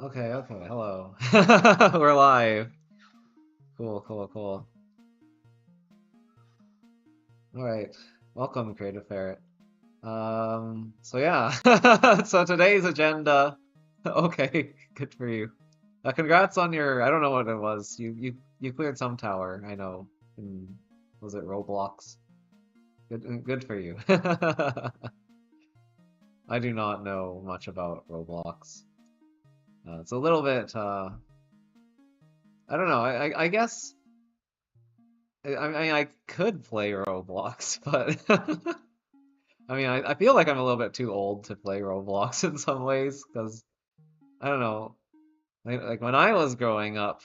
Okay, okay, hello. We're live. Cool, cool, cool. All right. Welcome, Creative Ferret. So yeah. So today's agenda. Okay, good for you. Congrats on your, I don't know what it was. You cleared some tower, I know. In, was it Roblox? Good for you. I do not know much about Roblox. It's a little bit I don't know. I guess I mean, I could play Roblox, but I mean, I feel like I'm a little bit too old to play Roblox in some ways because I don't know. Like when I was growing up,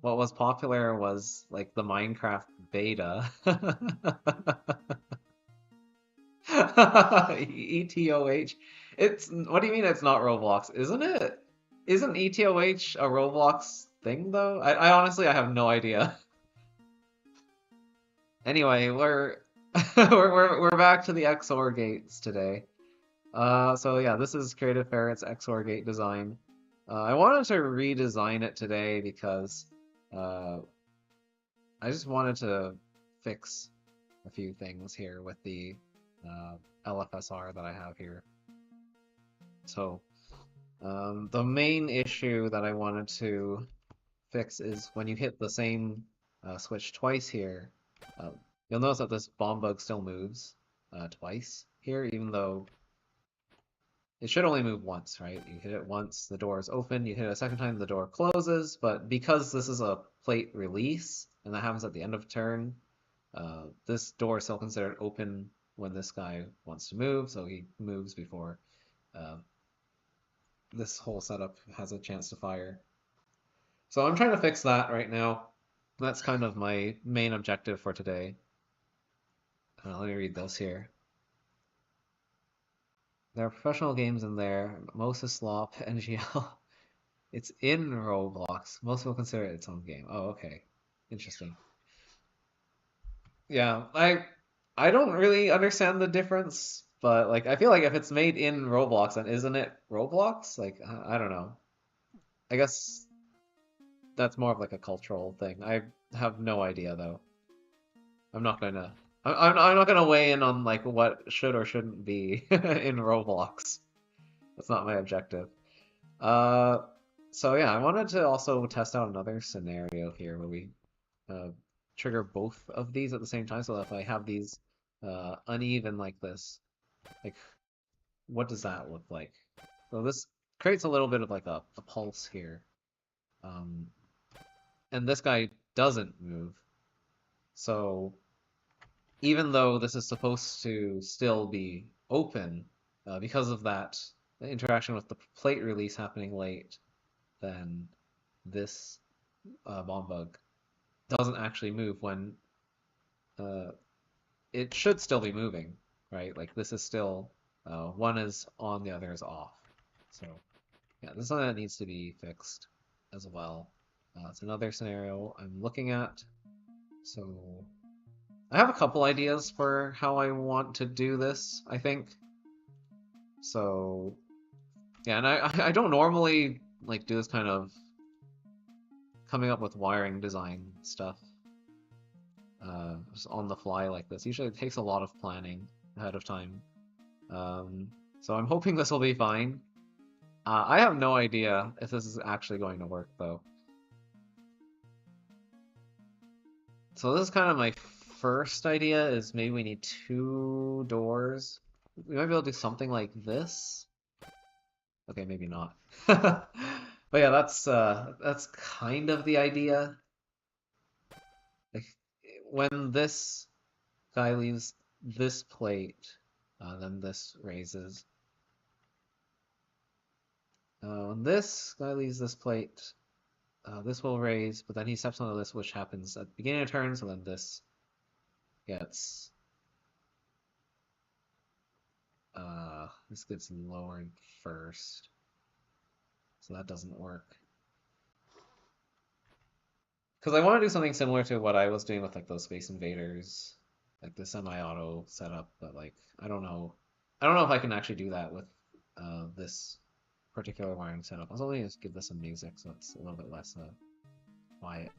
what was popular was like the Minecraft beta. ETOH. It's what do you mean it's not Roblox? Isn't it? Isn't ETOH a Roblox thing though? I honestly I have no idea. Anyway, we're back to the XOR gates today. So yeah, this is Creative Ferret's XOR gate design. I wanted to redesign it today because uh, I just wanted to fix a few things here with the LFSR that I have here. So the main issue that I wanted to fix is when you hit the same switch twice here, uh, you'll notice that this bomb bug still moves twice here, even though it should only move once, right? You hit it once, the door is open. You hit it a second time, the door closes. But because this is a plate release, and that happens at the end of turn, this door is still considered open when this guy wants to move, so he moves before uh, this whole setup has a chance to fire. So I'm trying to fix that right now. That's kind of my main objective for today. Let me read this here. There are professional games in there. Moses Slop, NGL. It's in Roblox. Most people consider it its own game. Oh, okay. Interesting. Yeah, I don't really understand the difference, but like I feel like if it's made in Roblox, then isn't it Roblox? Like I don't know. I guess that's more of like a cultural thing. I have no idea though. I'm not gonna. I'm not gonna weigh in on like what should or shouldn't be in Roblox. That's not my objective. Uh, so yeah, I wanted to also test out another scenario here where we uh, trigger both of these at the same time. So if I have these uneven like this, like what does that look like? So this creates a little bit of like a pulse here. Um, and this guy doesn't move. So even though this is supposed to still be open, because of that interaction with the plate release happening late, then this bomb bug doesn't actually move when uh, it should still be moving, right? Like this is still one is on, the other is off. So yeah, this is something that needs to be fixed as well. It's another scenario I'm looking at. So I have a couple ideas for how I want to do this, I think. So yeah, and I don't normally like do this kind of coming up with wiring design stuff just on the fly like this. Usually it takes a lot of planning ahead of time. Um, so I'm hoping this will be fine. I have no idea if this is actually going to work though. So this is kind of my first idea is maybe we need two doors. We might be able to do something like this. Okay, maybe not. But yeah, that's kind of the idea. Like when this guy leaves this plate, then this raises. When this guy leaves this plate, this will raise, but then he steps onto this, which happens at the beginning of turn, so then this gets this gets lowered first. So that doesn't work. Because I want to do something similar to what I was doing with like those Space Invaders, like the semi-auto setup, but like I don't know. I don't know if I can actually do that with this particular wiring setup. I'll only just give this some music so it's a little bit less quiet.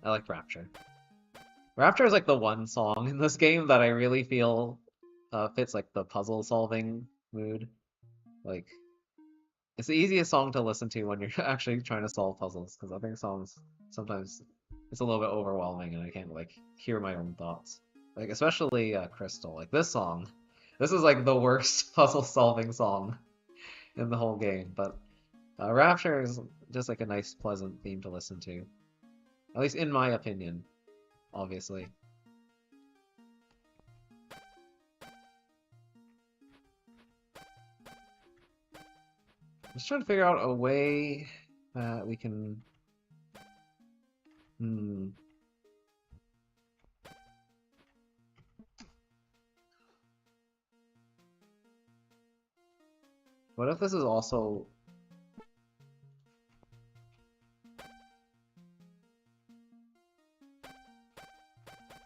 I like Rapture. Rapture is like the one song in this game that I really feel fits like the puzzle solving mood. Like it's the easiest song to listen to when you're actually trying to solve puzzles, because I think songs sometimes it's a little bit overwhelming and I can't like hear my own thoughts. Like especially Crystal. Like this song, this is like the worst puzzle solving song in the whole game. But Rapture is just like a nice, pleasant theme to listen to, at least in my opinion. Obviously. Just trying to figure out a way that we can. Hmm. What if this is also.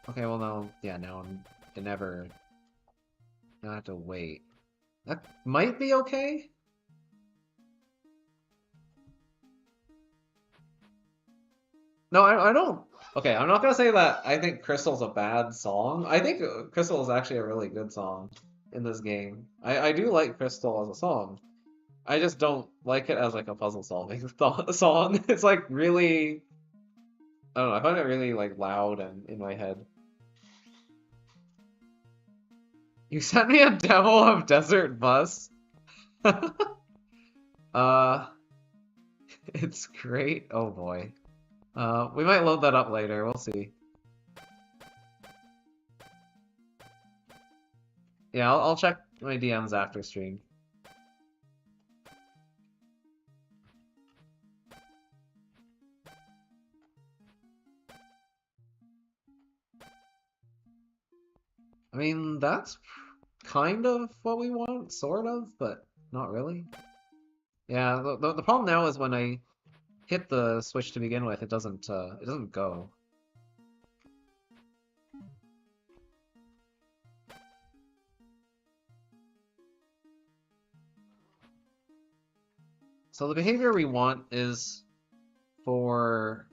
Okay, well now, yeah, now I never. Now I have to wait. That might be okay. No, I don't. Okay, I'm not gonna say that I think Crystal's a bad song. I think Crystal is actually a really good song in this game. I do like Crystal as a song. I just don't like it as like a puzzle solving song. It's like really, I don't know, I find it really like loud and in my head. You sent me a demo of Desert Bus. Uh, it's great. Oh boy. We might load that up later. We'll see. Yeah, I'll check my DMs after stream. I mean, that's kind of what we want, sort of, but not really. Yeah, the problem now is when I hit the switch to begin with, it doesn't go. So the behavior we want is for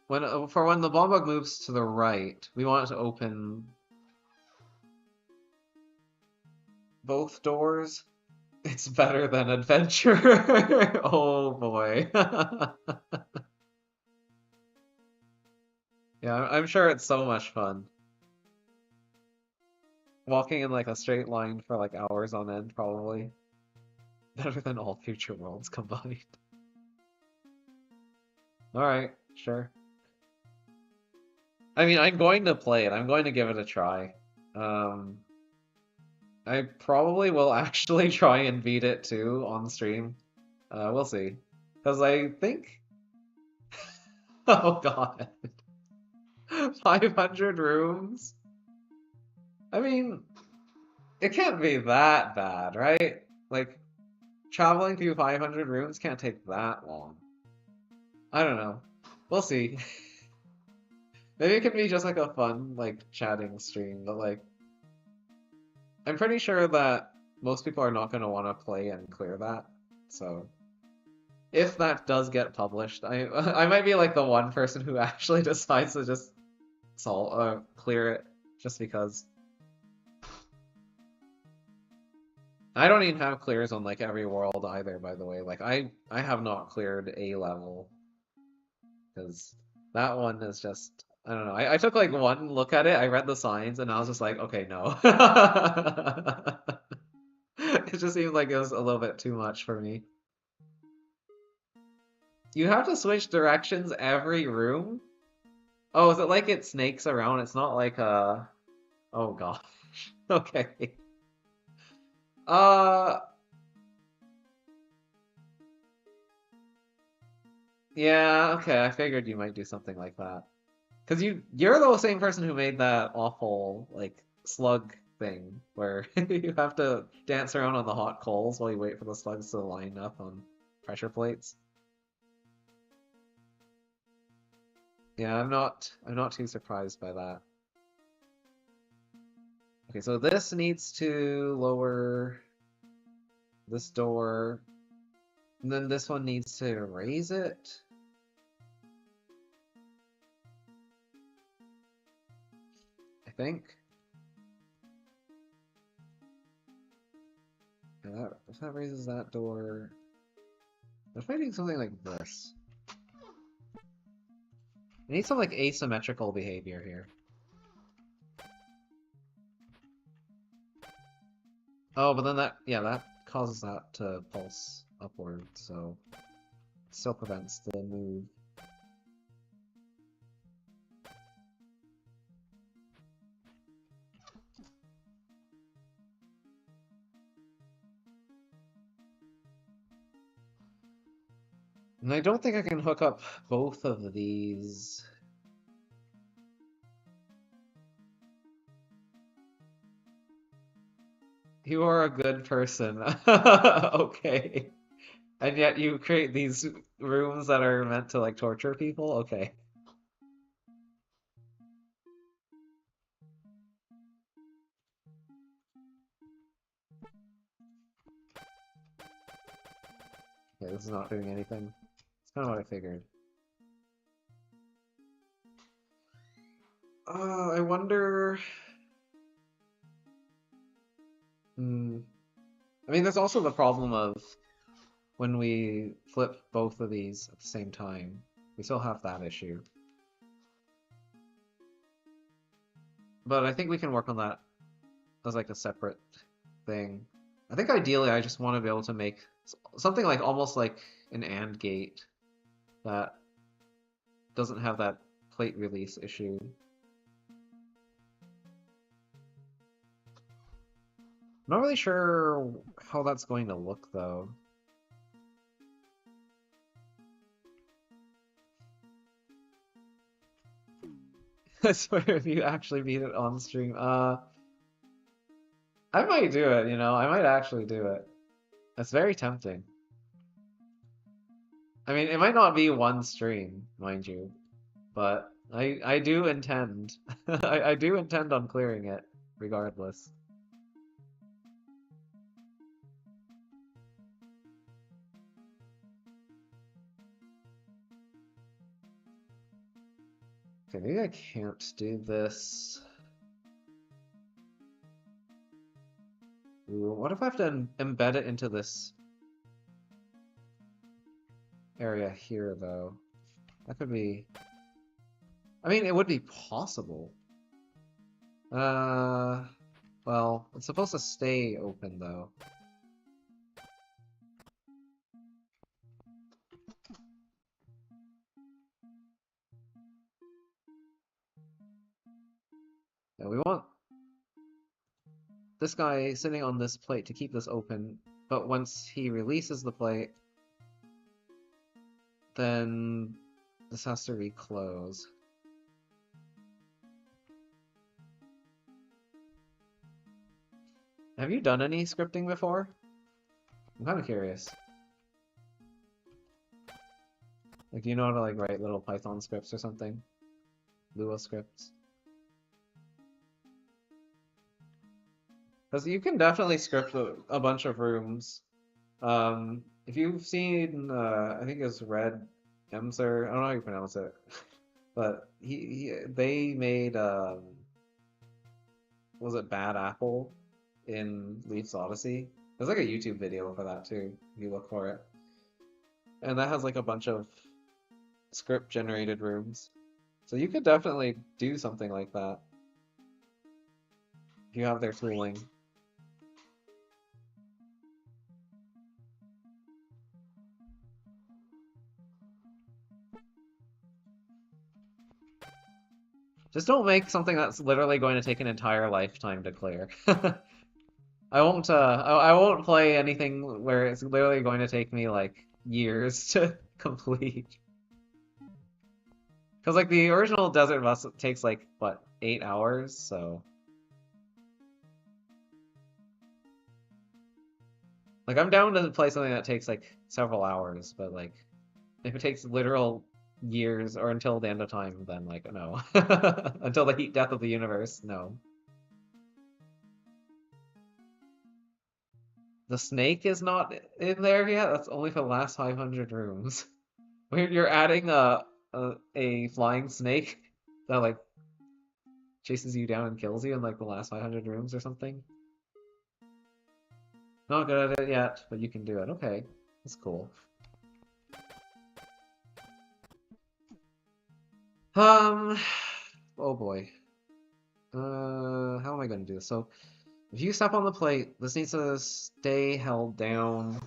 when the bomb bug moves to the right, we want it to open both doors. It's better than adventure. Oh boy. Yeah, I'm sure it's so much fun. Walking in like a straight line for like hours on end, probably. Better than all future worlds combined. Alright, sure. I mean, I'm going to play it. I'm going to give it a try. Um, I probably will actually try and beat it too on stream. We'll see. Because I think... Oh god. 500 rooms? I mean, it can't be that bad, right? Like, traveling through 500 rooms can't take that long. I don't know. We'll see. Maybe it could be just like a fun, like, chatting stream, but like, I'm pretty sure that most people are not going to want to play and clear that. So, if that does get published, I might be like the one person who actually decides to just clear it just because. I don't even have clears on like every world either, by the way. Like I have not cleared a level because that one is just I don't know. I took like one look at it, I read the signs, and I was just like, okay, no. It just seemed like it was a little bit too much for me. You have to switch directions every room? Oh, is it like it snakes around? It's not like oh gosh. Okay. Uh yeah, okay, I figured you might do something like that. Because you're the same person who made that awful like slug thing where you have to dance around on the hot coals while you wait for the slugs to line up on pressure plates. Yeah, I'm not too surprised by that. Okay, so this needs to lower this door, and then this one needs to raise it. I think. If that raises that door, what if I do something like this? I need some like asymmetrical behavior here. Oh, but then that causes that to pulse upward, so it still prevents the move. And I don't think I can hook up both of these. You are a good person. Okay. And yet you create these rooms that are meant to like torture people? Okay. Okay, this is not doing anything. It's kind of what I figured. I wonder. Hmm. I mean, there's also the problem of when we flip both of these at the same time. We still have that issue. But I think we can work on that as like a separate thing. I think ideally I just want to be able to make something like almost like an AND gate that doesn't have that plate release issue. I'm not really sure how that's going to look though. I swear if you actually beat it on stream, I might do it, you know, I might actually do it. That's very tempting. I mean, it might not be one stream, mind you, but I do intend. I do intend on clearing it, regardless. Okay, maybe I can't do this. Ooh, what if I have to embed it into this area here, though? That could be... I mean, it would be possible. Well, it's supposed to stay open, though. Yeah, we want this guy sitting on this plate to keep this open, but once he releases the plate, then this has to reclose. Have you done any scripting before? I'm kind of curious. Like, do you know how to like write little Python scripts or something? Lua scripts? Because you can definitely script a bunch of rooms. If you've seen, I think it's Red Emser, I don't know how you pronounce it, but they made, was it Bad Apple in Leaf's Odyssey? There's like a YouTube video for that too, if you look for it. And that has like a bunch of script generated rooms. So you could definitely do something like that if you have their tooling. Just don't make something that's literally going to take an entire lifetime to clear. I won't play anything where it's literally going to take me like years to complete. Because like the original Desert Bus takes like what, 8 hours, so like I'm down to play something that takes like several hours, but like if it takes literal years or until the end of time, then like no. Until the heat death of the universe, no. the snake is not in there yet. That's only for the last 500 rooms. You're adding a flying snake that like chases you down and kills you in like the last 500 rooms or something. Not good at it yet, but you can do it. Okay, that's cool. Um, oh boy. How am I gonna do this? So, if you step on the plate, this needs to stay held down.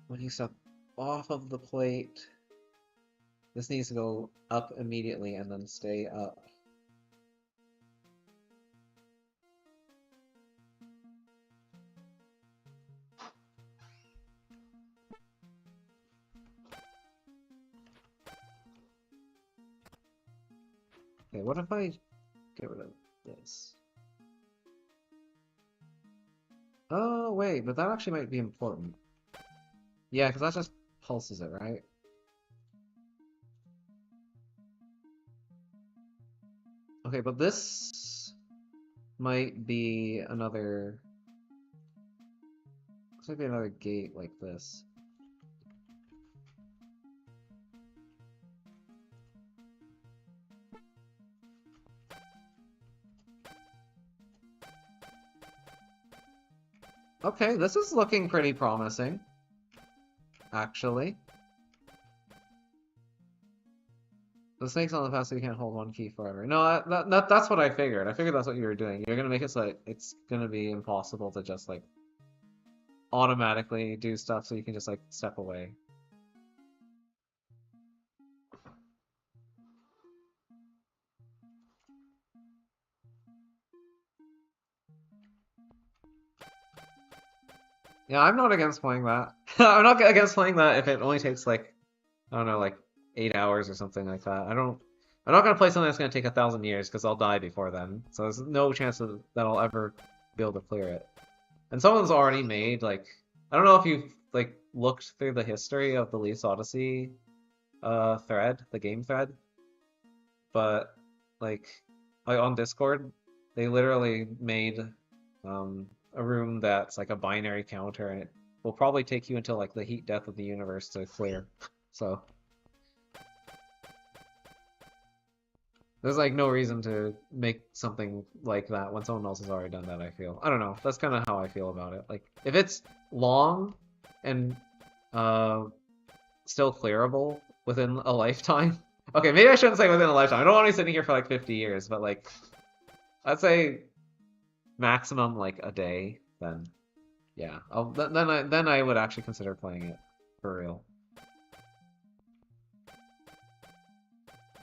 When you step off of the plate, this needs to go up immediately and then stay up. Okay, what if I get rid of this? Oh, wait, but that actually might be important. Yeah, because that just pulses it, right? Okay, but this might be another... This might be another gate like this. Okay, this is looking pretty promising, actually. The snake's on the path, so you can't hold one key forever. No, that's what I figured. I figured that's what you were doing. You're gonna make it so that it's gonna be impossible to just, like, automatically do stuff so you can just, like, step away. Yeah, I'm not against playing that. I'm not against playing that if it only takes, like, I don't know, like 8 hours or something like that. I'm not gonna play something that's gonna take 1,000 years because I'll die before then. So there's no chance that I'll ever be able to clear it. And someone's already made like I don't know if you've like looked through the history of the Leafs Odyssey thread, the game thread, but like on Discord, they literally made a room that's like a binary counter, and it will probably take you until like the heat death of the universe to clear. So there's like no reason to make something like that when someone else has already done that, I feel. I don't know. That's kind of how I feel about it. Like if it's long and uh still clearable within a lifetime. Okay, maybe I shouldn't say within a lifetime. I don't want to be sitting here for like 50 years, but like I'd say maximum like a day, then yeah. Then I would actually consider playing it for real.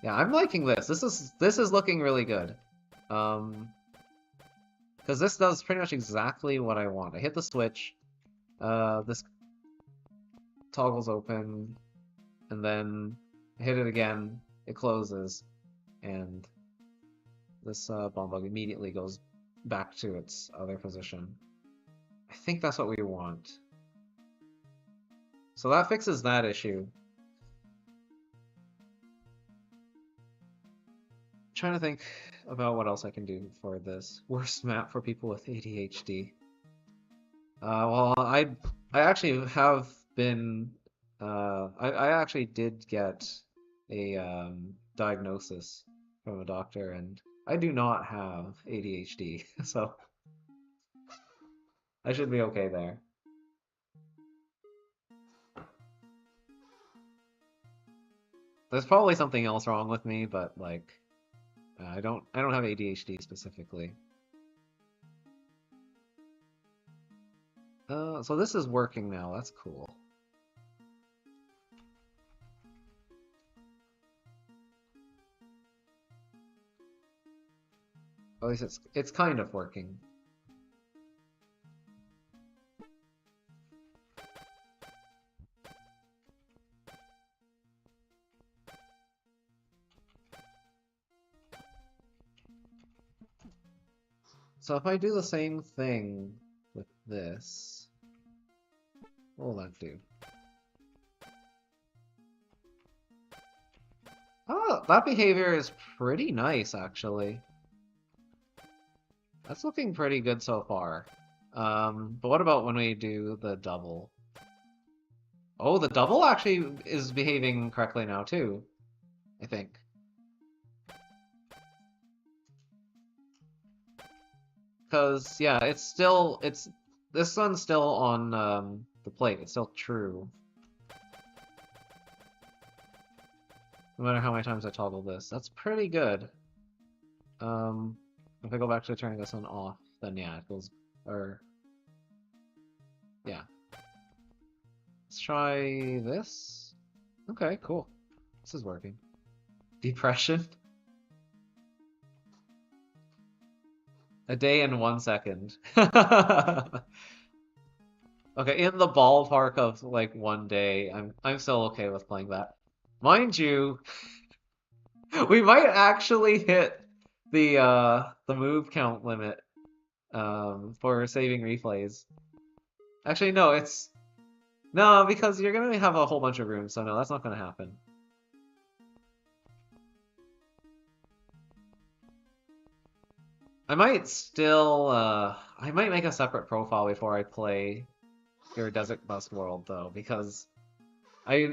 Yeah, I'm liking this. This is looking really good. Because this does pretty much exactly what I want. I hit the switch, this toggles open, and then I hit it again, it closes, and this bomb bug immediately goes back to its other position. I think that's what we want. So that fixes that issue. I'm trying to think about what else I can do for this. Worst map for people with ADHD. Well, I actually have been I actually did get a diagnosis from a doctor, and I do not have ADHD, so I should be okay there. There's probably something else wrong with me, but like I don't have ADHD specifically. So this is working now. That's cool. At least it's kind of working. So if I do the same thing with this, what will that do? Oh, that behavior is pretty nice, actually. That's looking pretty good so far. But what about when we do the double? Oh, the double actually is behaving correctly now too, I think. Because yeah, this one's still on the plate. It's still true, no matter how many times I toggle this. That's pretty good. Um, if I go back to turning this one off, then yeah, it goes. Or yeah, let's try this. Okay, cool. This is working. Depression. A day and 1 second. Okay, in the ballpark of like 1 day, I'm still okay with playing that. Mind you, we might actually hit the move count limit for saving replays. Actually, no, it's no, because you're gonna have a whole bunch of rooms, so no, that's not gonna happen. I might still I might make a separate profile before I play your Desert Bus World though, because I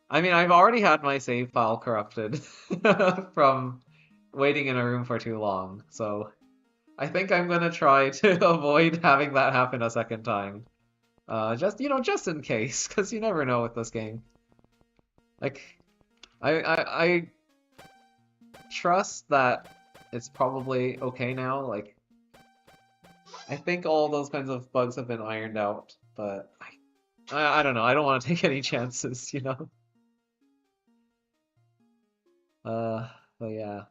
I mean I've already had my save file corrupted from waiting in a room for too long, so I think I'm gonna try to avoid having that happen a second time. Just just in case, because you never know with this game. Like, I trust that it's probably okay now. Like, I think all those kinds of bugs have been ironed out, but I don't know. I don't want to take any chances, you know. Uh, but yeah.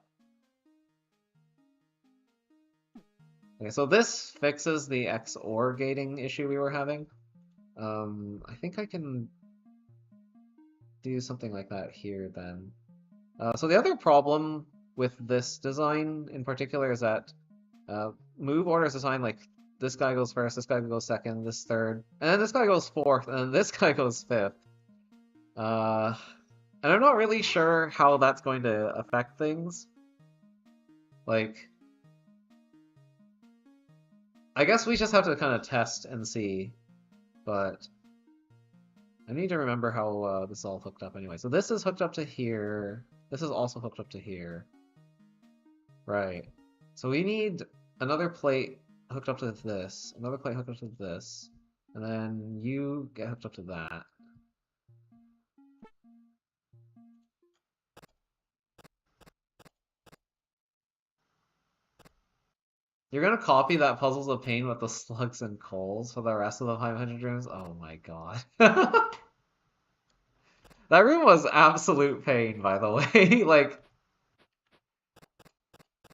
Okay, so this fixes the XOR gating issue we were having. I think I can do something like that here then. So the other problem with this design in particular is that move order is assigned like this guy goes first, this guy goes second, this third, and then this guy goes fourth, and then this guy goes fifth. Uh, and I'm not really sure how that's going to affect things. Like, I guess we just have to kind of test and see, but I need to remember how this is all hooked up anyway. So this is hooked up to here. This is also hooked up to here. Right. So we need another plate hooked up to this, another plate hooked up to this, and then you get hooked up to that. You're gonna copy that Puzzles of Pain with the slugs and coals for the rest of the 500 rooms? Oh my god. That room was absolute pain, by the way. Like,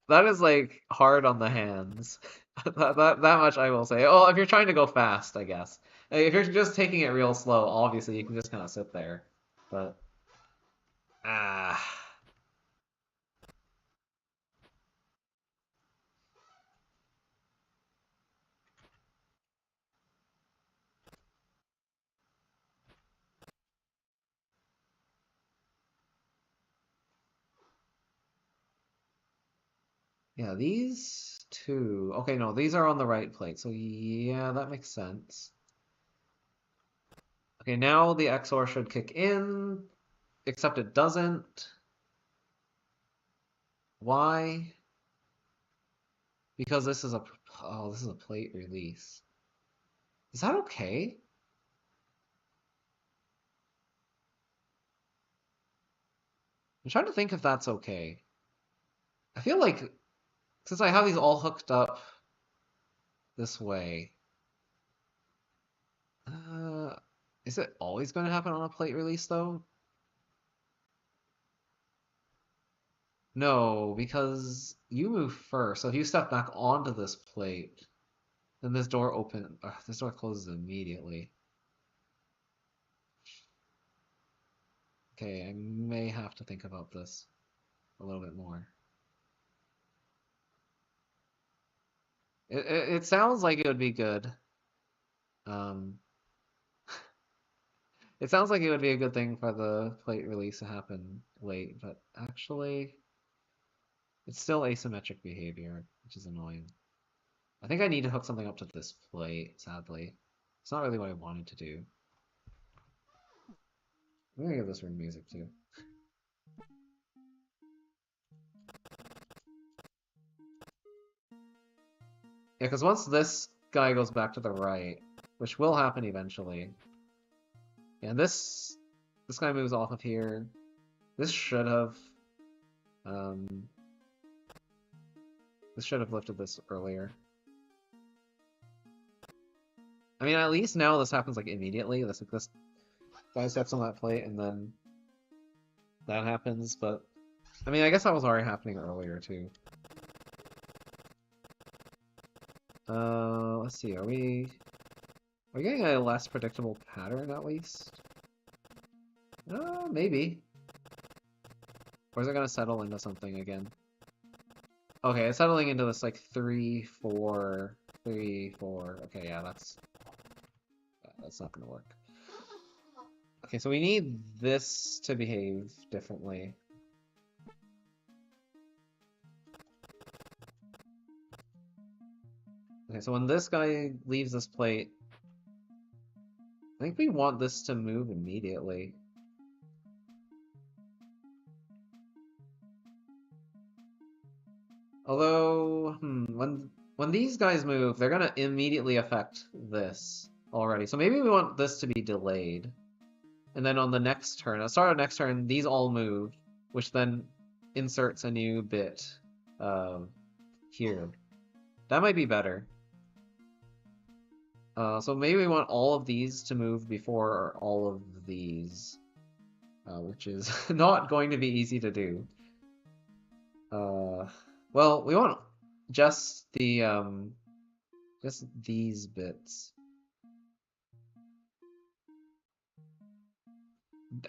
that is like hard on the hands. That much I will say. Oh, if you're trying to go fast, I guess. If you're just taking it real slow, obviously you can just kind of sit there. But ah, yeah, these two. Okay, no, these are on the right plate. So yeah, that makes sense. Okay, now the XOR should kick in, except it doesn't. Why? Because this is a plate release. Is that okay? I'm trying to think if that's okay. I feel like since I have these all hooked up this way, uh, is it always going to happen on a plate release though? No, because you move first. So if you step back onto this plate, then this door closes immediately. Okay, I may have to think about this a little bit more. It sounds like it would be good. Um, It sounds like it would be a good thing for the plate release to happen late, but actually, it's still asymmetric behavior, which is annoying. I think I need to hook something up to this plate, sadly. It's not really what I wanted to do. I'm gonna give this room music too. Yeah, because once this guy goes back to the right, which will happen eventually, and this guy moves off of here. This should have um, lifted this earlier. I mean, at least now this happens like immediately. This guy steps on that plate and then that happens. But I mean, I guess that was already happening earlier too. Let's see. Are we getting a less predictable pattern at least? Maybe. Or is it gonna settle into something again? Okay, it's settling into this like 3, 4, 3, 4. Okay, yeah, that's not gonna work. Okay, so we need this to behave differently. Okay, so when this guy leaves this plate, I think we want this to move immediately. Although, when these guys move, they're gonna immediately affect this already. So maybe we want this to be delayed. And then on the next turn, at the start of next turn, these all move, which then inserts a new bit here. That might be better. So maybe we want all of these to move before all of these, which is not going to be easy to do. Well, we want just these bits.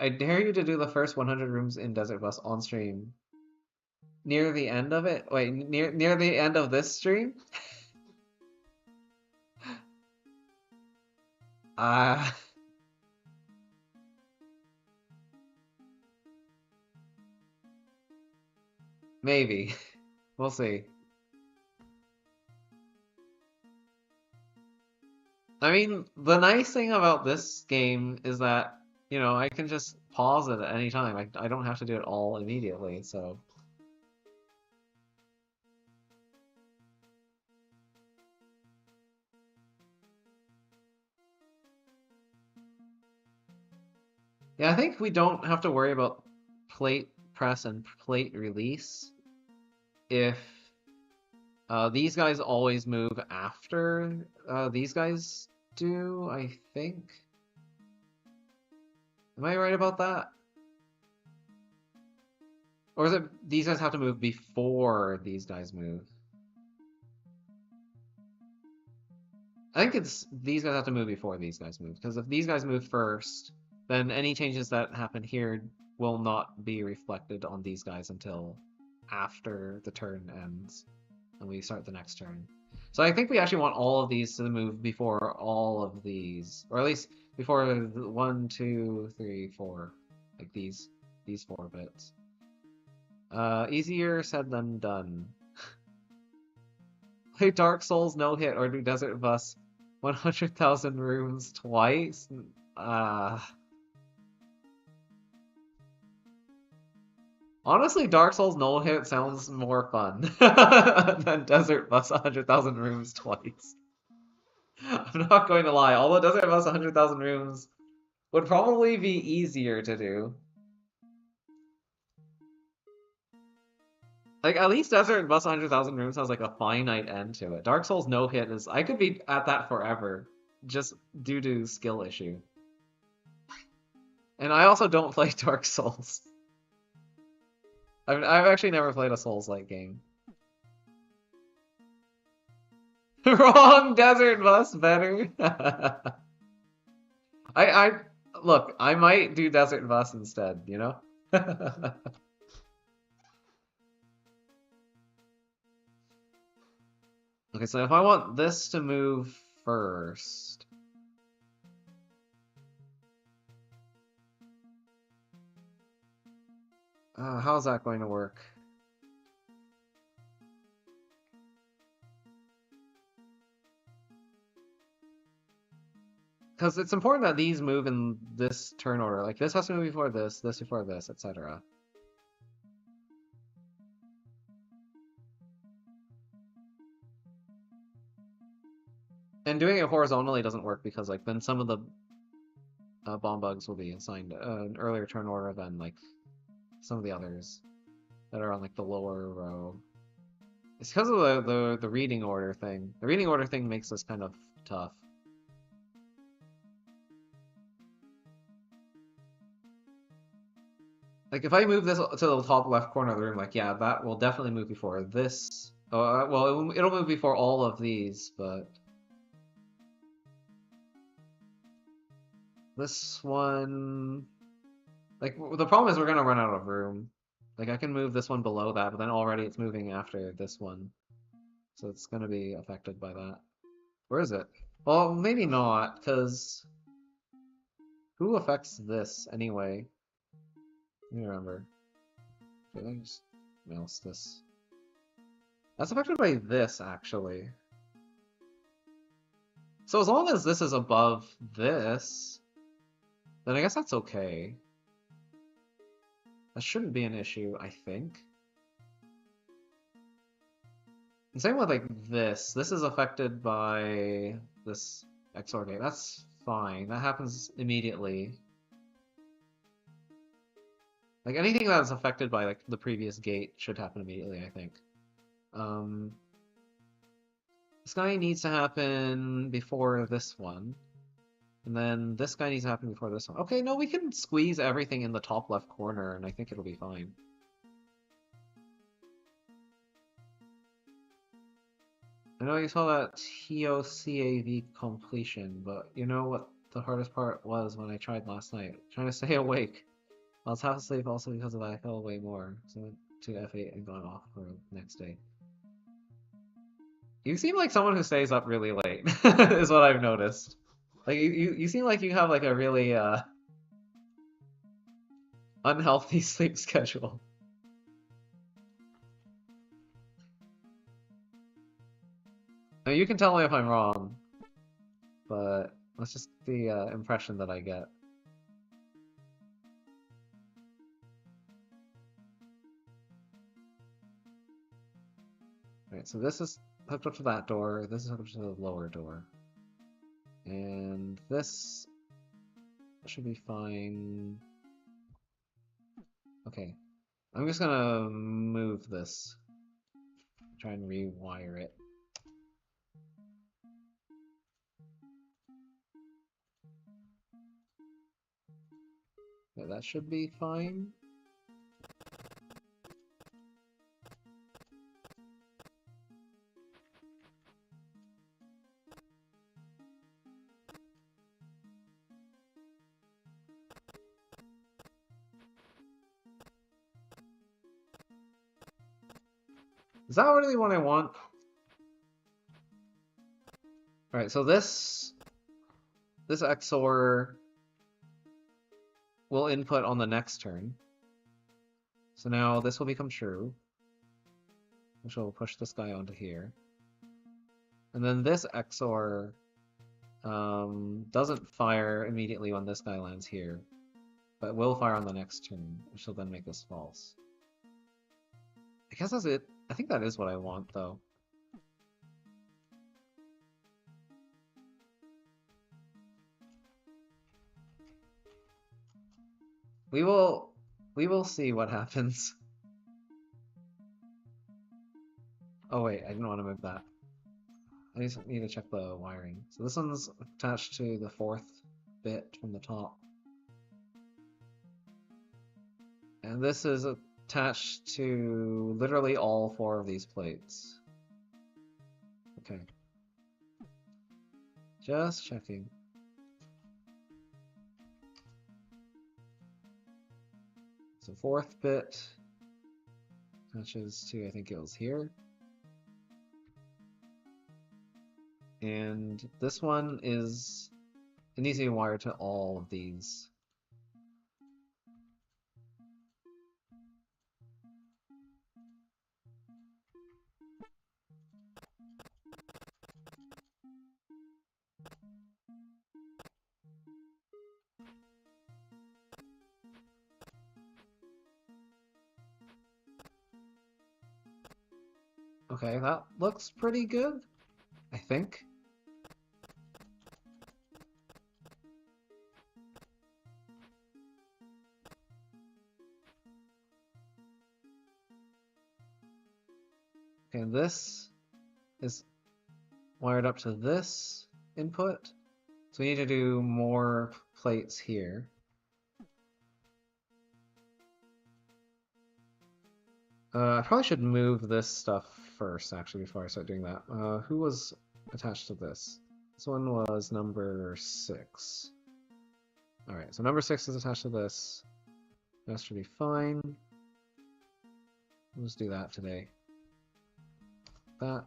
I dare you to do the first 100 rooms in Desert Bus on stream. Near the end of it? Wait, near the end of this stream? Maybe. We'll see. I mean, the nice thing about this game is that, you know, I can just pause it at any time. I don't have to do it all immediately, so... Yeah, I think we don't have to worry about plate press and plate release if these guys always move after these guys do, I think. Am I right about that? Or is it these guys have to move before these guys move? I think it's these guys have to move before these guys move, because if these guys move first, then any changes that happen here will not be reflected on these guys until after the turn ends and we start the next turn. So I think we actually want all of these to move before all of these, or at least before 1, 2, 3, 4, like these 4 bits. Easier said than done. Play Dark Souls no hit or do Desert Bus 100,000 rooms twice? Honestly, Dark Souls no hit sounds more fun than Desert Bus 100,000 rooms twice. I'm not going to lie, although Desert Bus 100,000 rooms would probably be easier to do. Like, at least Desert Bus 100,000 rooms has like a finite end to it. Dark Souls no hit is, I could be at that forever, just due to skill issue. And I also don't play Dark Souls. I've actually never played a Souls-like game. Wrong Desert Bus better. Look, I might do Desert Bus instead, you know? Okay, so if I want this to move first, How's that going to work? Because it's important that these move in this turn order. Like this has to move before this before this, etc. And doing it horizontally doesn't work because like then some of the bomb bugs will be assigned an earlier turn order than like some of the others that are on like the lower row. It's because of the reading order thing. The reading order thing makes this kind of tough. Like if I move this to the top left corner of the room, like yeah, that will definitely move before this. Well, it'll move before all of these, but this one, like the problem is we're gonna run out of room. Like I can move this one below that, but then already it's moving after this one, so it's gonna be affected by that. Where is it? Well, maybe not, because who affects this anyway? Let me remember. Wait, let me just mouse this. That's affected by this, actually. So as long as this is above this, then I guess that's okay. That shouldn't be an issue, I think. And same with like this. This is affected by this XOR gate. That's fine. That happens immediately. Like anything that's affected by like the previous gate should happen immediately, I think. This guy needs to happen before this one. And then this guy needs to happen before this one. Okay, no, we can squeeze everything in the top left corner and I think it'll be fine. I know you saw that TOCAV completion, but you know what the hardest part was when I tried last night? Trying to stay awake. I was half asleep also because of that I fell way more. So I went to F8 and got off for the next day. You seem like someone who stays up really late, is what I've noticed. Like you seem like you have like a really unhealthy sleep schedule. Now, you can tell me if I'm wrong, but that's just the impression that I get. Right, so this is hooked up to that door, this is hooked up to the lower door. And this should be fine. Okay, I'm just gonna move this. Try and rewire it. Yeah, that should be fine. Is that really what I want? Alright, so this XOR will input on the next turn. So now this will become true, which will push this guy onto here. And then this XOR doesn't fire immediately when this guy lands here, but will fire on the next turn, which will then make this false. I guess that's it. I think that is what I want, though. We will see what happens. Oh wait, I didn't want to move that. I just need to check the wiring. So this one's attached to the fourth bit from the top. And this is attached to literally all four of these plates. Okay. Just checking. So fourth bit attaches to, I think it was here. And this one is, it needs to be wired to all of these. Okay, that looks pretty good, I think. Okay, this is wired up to this input. So we need to do more plates here. I probably should move this stuff first, actually, before I start doing that. Who was attached to this? This one was number 6. Alright, so number 6 is attached to this. That should be fine. Let's do that today. That.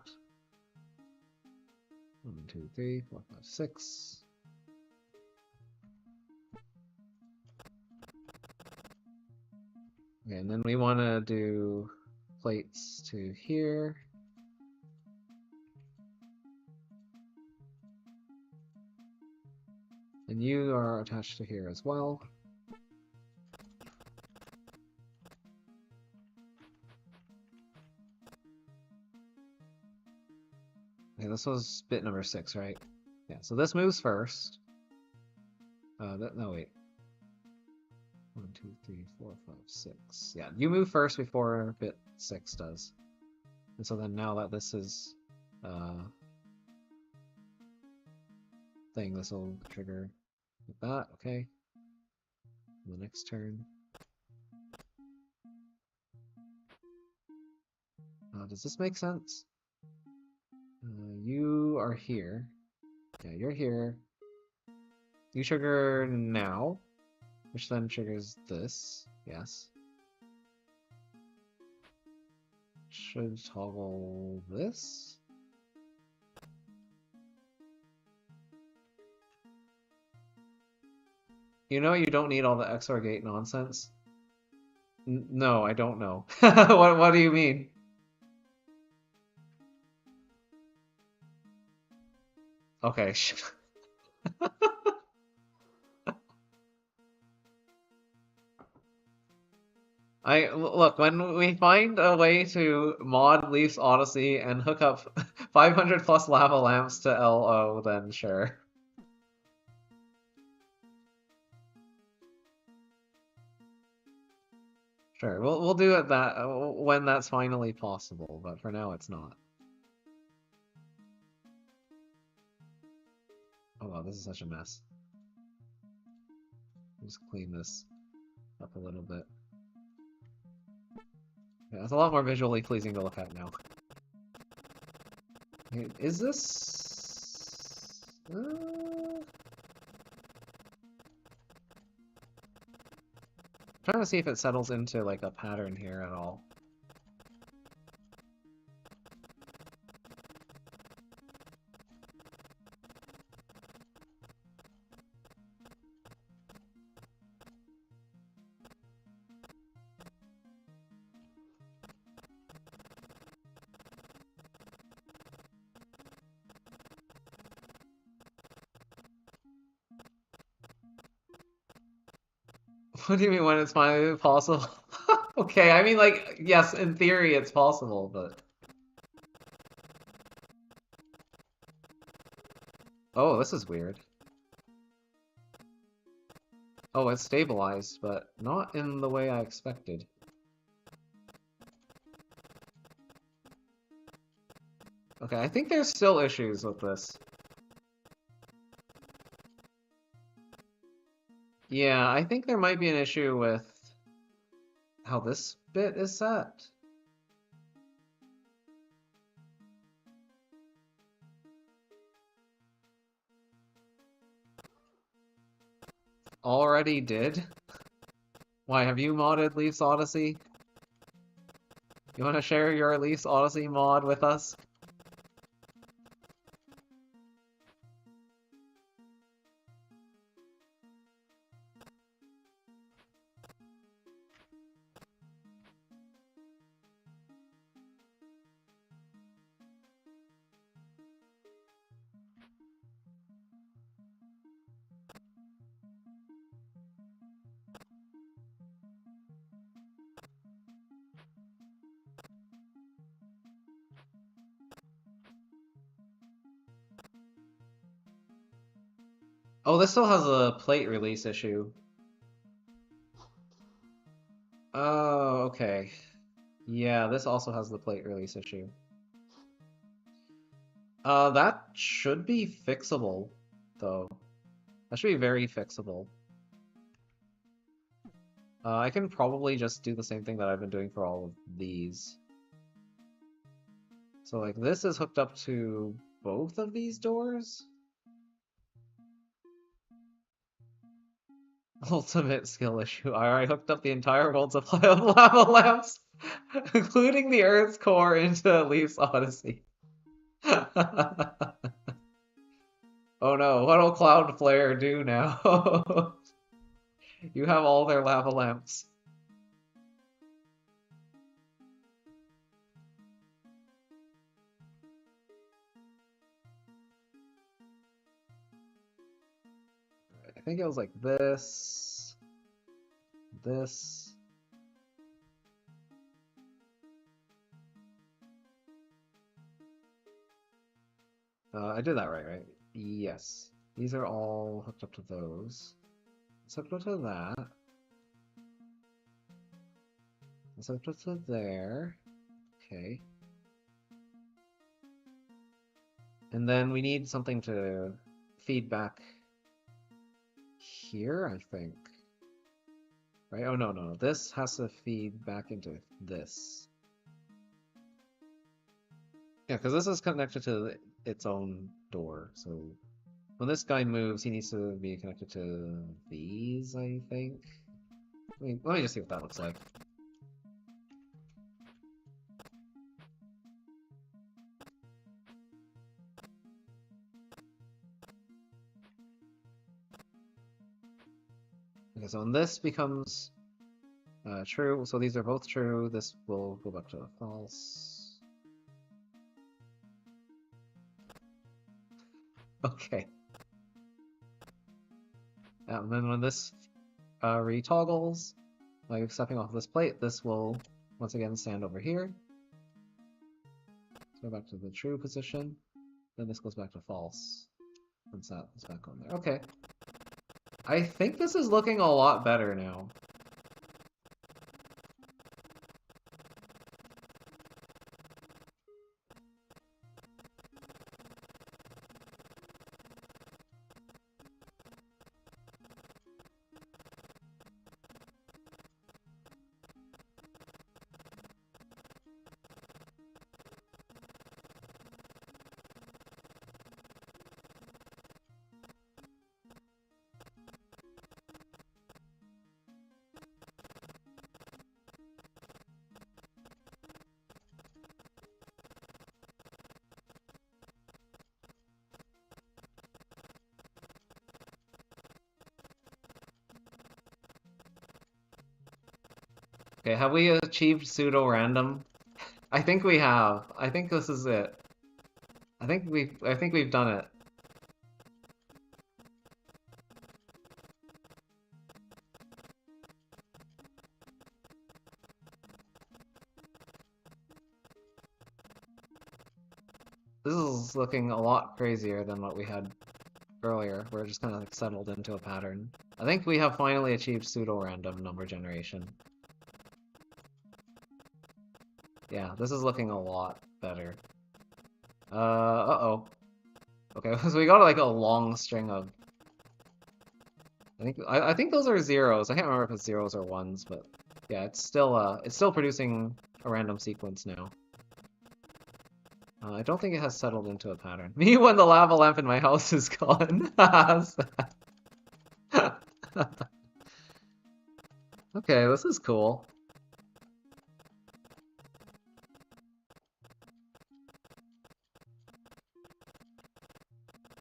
1, 2, 3, 4, 5, 6. Okay, and then we want to do plates to here. And you are attached to here as well. Okay, this was bit number 6, right? Yeah, so this moves first. No, wait. 1, 2, 3, 4, 5, 6. Yeah, you move first before bit 6 does. And so then now that this is thing, this will trigger like that, okay? The next turn. Does this make sense? You are here. Yeah, you're here. You trigger now, which then triggers this. Yes. Should toggle this. You know you don't need all the XOR gate nonsense? No, I don't know. What do you mean? Okay. Look, when we find a way to mod Leaf's Odyssey and hook up 500 plus lava lamps to LO, then sure. Sure, we'll do it when that's finally possible, but for now it's not. Oh wow, this is such a mess. Just clean this up a little bit. Yeah, it's a lot more visually pleasing to look at now. Okay, is this... trying to see if it settles into like a pattern here at all. What do you mean when it's finally possible? Okay, I mean like, yes, in theory it's possible, but... Oh, this is weird. Oh, it's stabilized, but not in the way I expected. Okay, I think there's still issues with this. Yeah, I think there might be an issue with how this bit is set. Already did? Why, have you modded Leaf's Odyssey? You want to share your Leaf's Odyssey mod with us? Oh, this still has a plate release issue. Oh, okay. Yeah, this also has the plate release issue. That should be fixable, though. That should be very fixable. I can probably just do the same thing that I've been doing for all of these. So, like, this is hooked up to both of these doors? Ultimate skill issue. I already hooked up the entire world supply of lava lamps, including the Earth's core, into Leaf's Odyssey. Oh no, what'll Cloudflare do now? You have all their lava lamps. I think it was like this, this. I did that right? Yes. These are all hooked up to those. It's hooked up to that. It's hooked up to there. Okay. And then we need something to feed back here, I think. Right? Oh, no. This has to feed back into this. Yeah, because this is connected to its own door, so when this guy moves, he needs to be connected to these, I think. Let me just see what that looks like. Okay, so when this becomes true, so these are both true, this will go back to false. Okay. And then when this retoggles, like stepping off this plate, this will once again stand over here. Let's go back to the true position. Then this goes back to false. Once that is back on there. Okay. I think this is looking a lot better now. Okay, have we achieved pseudo-random? I think we have. I think this is it. I think we've done it. This is looking a lot crazier than what we had earlier. We're just kind of like settled into a pattern. I think we have finally achieved pseudo-random number generation. Yeah, this is looking a lot better. Uh-oh. Okay, so we got like a long string of... I think those are zeros. I can't remember if it's zeros or ones, but yeah, it's still producing a random sequence now. I don't think it has settled into a pattern. Me when the lava lamp in my house is gone. Okay, this is cool.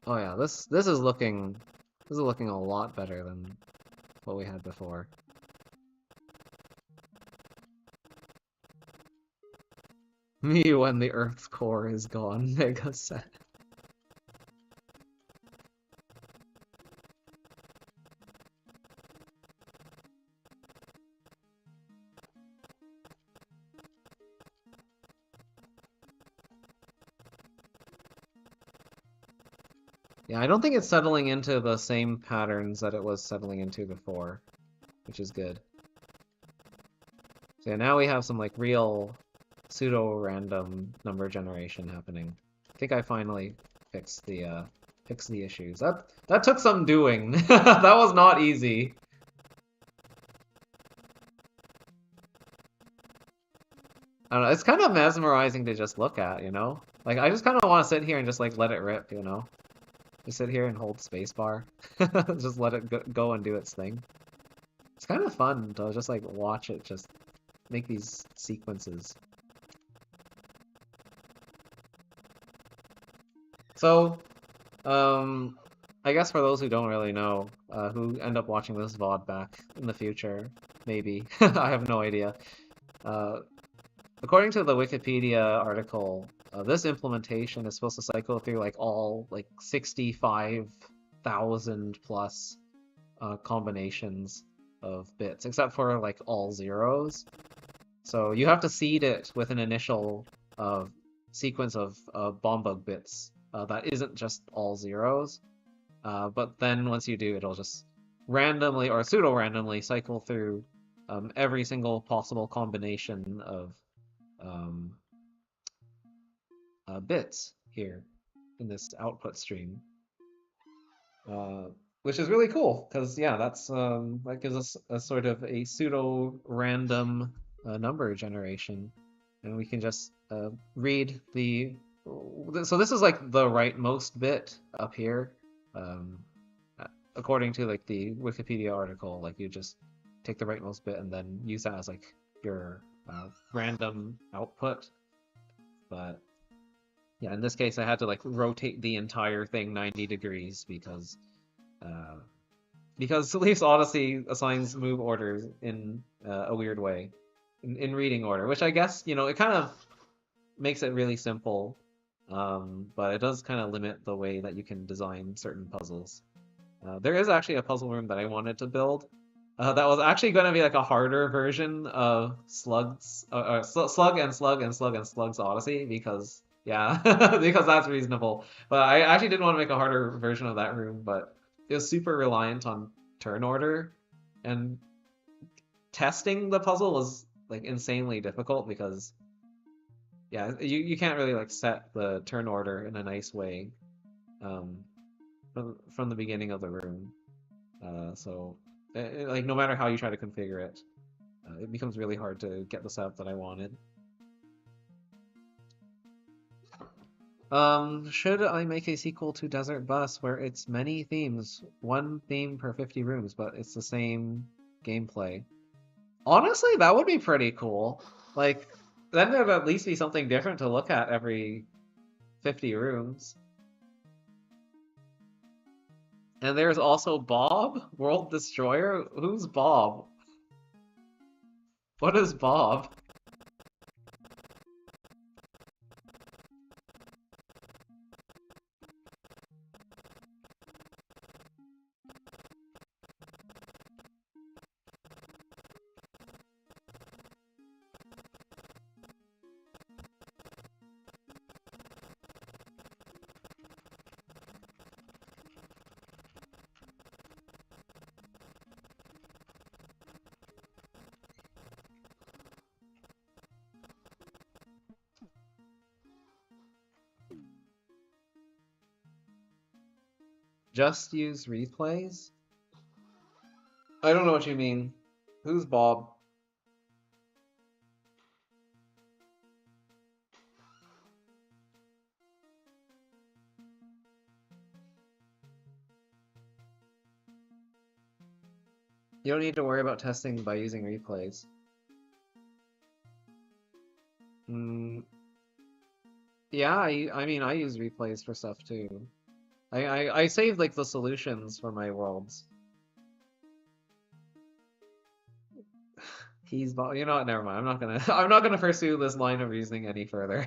Oh yeah, this is looking a lot better than what we had before. Me when the Earth's core is gone, Mega set. Yeah, I don't think it's settling into the same patterns that it was settling into before, which is good. So yeah, now we have some like real pseudo-random number generation happening. I think I finally fixed the issues. That took some doing. That was not easy. I don't know, it's kind of mesmerizing to just look at, you know? Like I just kind of want to sit here and just like let it rip, you know? Just sit here and hold spacebar. Just let it go and do its thing. It's kind of fun to just like watch it just make these sequences. So, um, I guess for those who don't really know, who end up watching this VOD back in the future, maybe, I have no idea. Uh, According to the Wikipedia article, this implementation is supposed to cycle through like all like 65,000 plus combinations of bits, except for like all zeros. So you have to seed it with an initial sequence of bombug bits that isn't just all zeros. But then once you do, it'll just randomly or pseudo-randomly cycle through every single possible combination of um, bits here in this output stream, uh, which is really cool because yeah, that gives us a sort of a pseudo-random number generation, and we can just read the. So this is like the rightmost bit up here. Um, According to like the Wikipedia article, like you just take the rightmost bit and then use that as like your random output. But yeah, in this case, I had to like rotate the entire thing 90 degrees uh, because Leaf's Odyssey assigns move orders in a weird way, in reading order, which I guess, you know, it kind of makes it really simple, but it does kind of limit the way that you can design certain puzzles. There is actually a puzzle room that I wanted to build. That was actually going to be like a harder version of Slug and Slug and Slug and Slug's Odyssey because yeah, because that's reasonable. But I actually didn't want to make a harder version of that room, but it was super reliant on turn order, and testing the puzzle was like insanely difficult because yeah, you can't really like set the turn order in a nice way um, from the beginning of the room. So, like, no matter how you try to configure it, it becomes really hard to get the setup that I wanted. Should I make a sequel to Desert Bus where it's many themes, one theme per 50 rooms, but it's the same gameplay? Honestly, that would be pretty cool. Like, then there'd at least be something different to look at every 50 rooms. And there's also Bob, World Destroyer. Who's Bob? What is Bob? Just use replays? I don't know what you mean. Who's Bob? You don't need to worry about testing by using replays. Mm, yeah, I mean, I use replays for stuff too. I save like the solutions for my worlds. He's Bob. You know what? Never mind. I'm not gonna. I'm not gonna pursue this line of reasoning any further.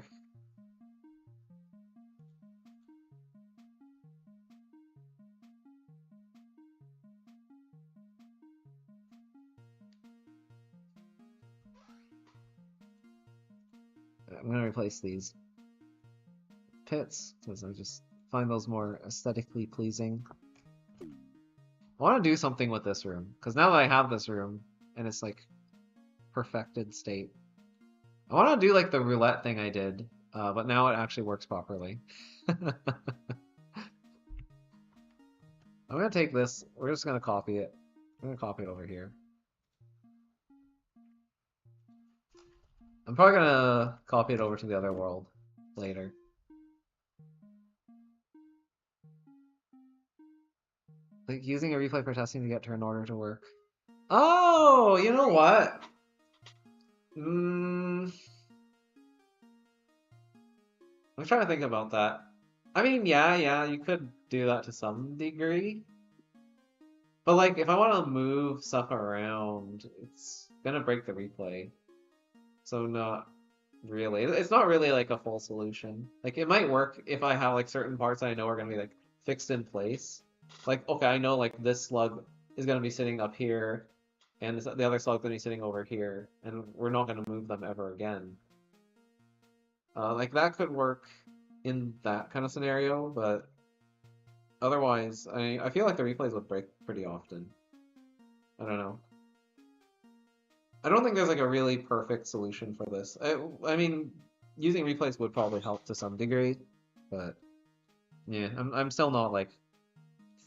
I'm gonna replace these pits because I just find those more aesthetically pleasing. I want to do something with this room, because now that I have this room, and it's like perfected state, I want to do like the roulette thing I did, but now it actually works properly. I'm gonna take this, we're just gonna copy it. I'm gonna copy it over here. I'm probably gonna copy it over to the other world later. Like using a replay for testing to get turn order to work. Oh, you know what? I'm trying to think about that. I mean, yeah, you could do that to some degree. But like, if I want to move stuff around, it's gonna break the replay. So not really. It's not really like a full solution. Like, it might work if I have like certain parts I know are gonna be like fixed in place. Like, okay, I know like this slug is gonna be sitting up here, and the other slug's gonna be sitting over here, and we're not gonna move them ever again. Like that could work in that kind of scenario, but otherwise, I feel like the replays would break pretty often. I don't know. I don't think there's like a really perfect solution for this. I mean, using replays would probably help to some degree, but yeah, I'm still not like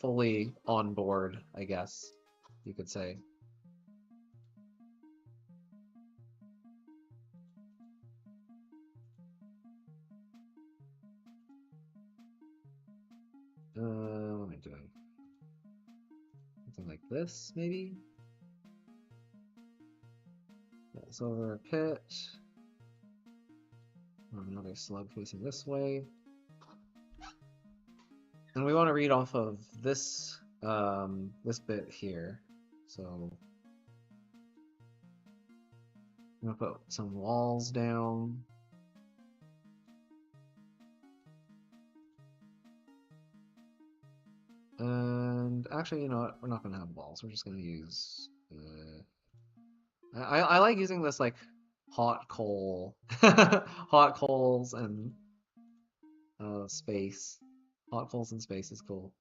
fully on board, I guess you could say. What am I doing? Something like this, maybe? That's over a pit. Another slug facing this way. And we want to read off of this this bit here. So I'm gonna put some walls down. And actually, you know what? We're not gonna have walls. We're just gonna use. I like using this like hot coal, hot coals and space. Hot coals and space is cool.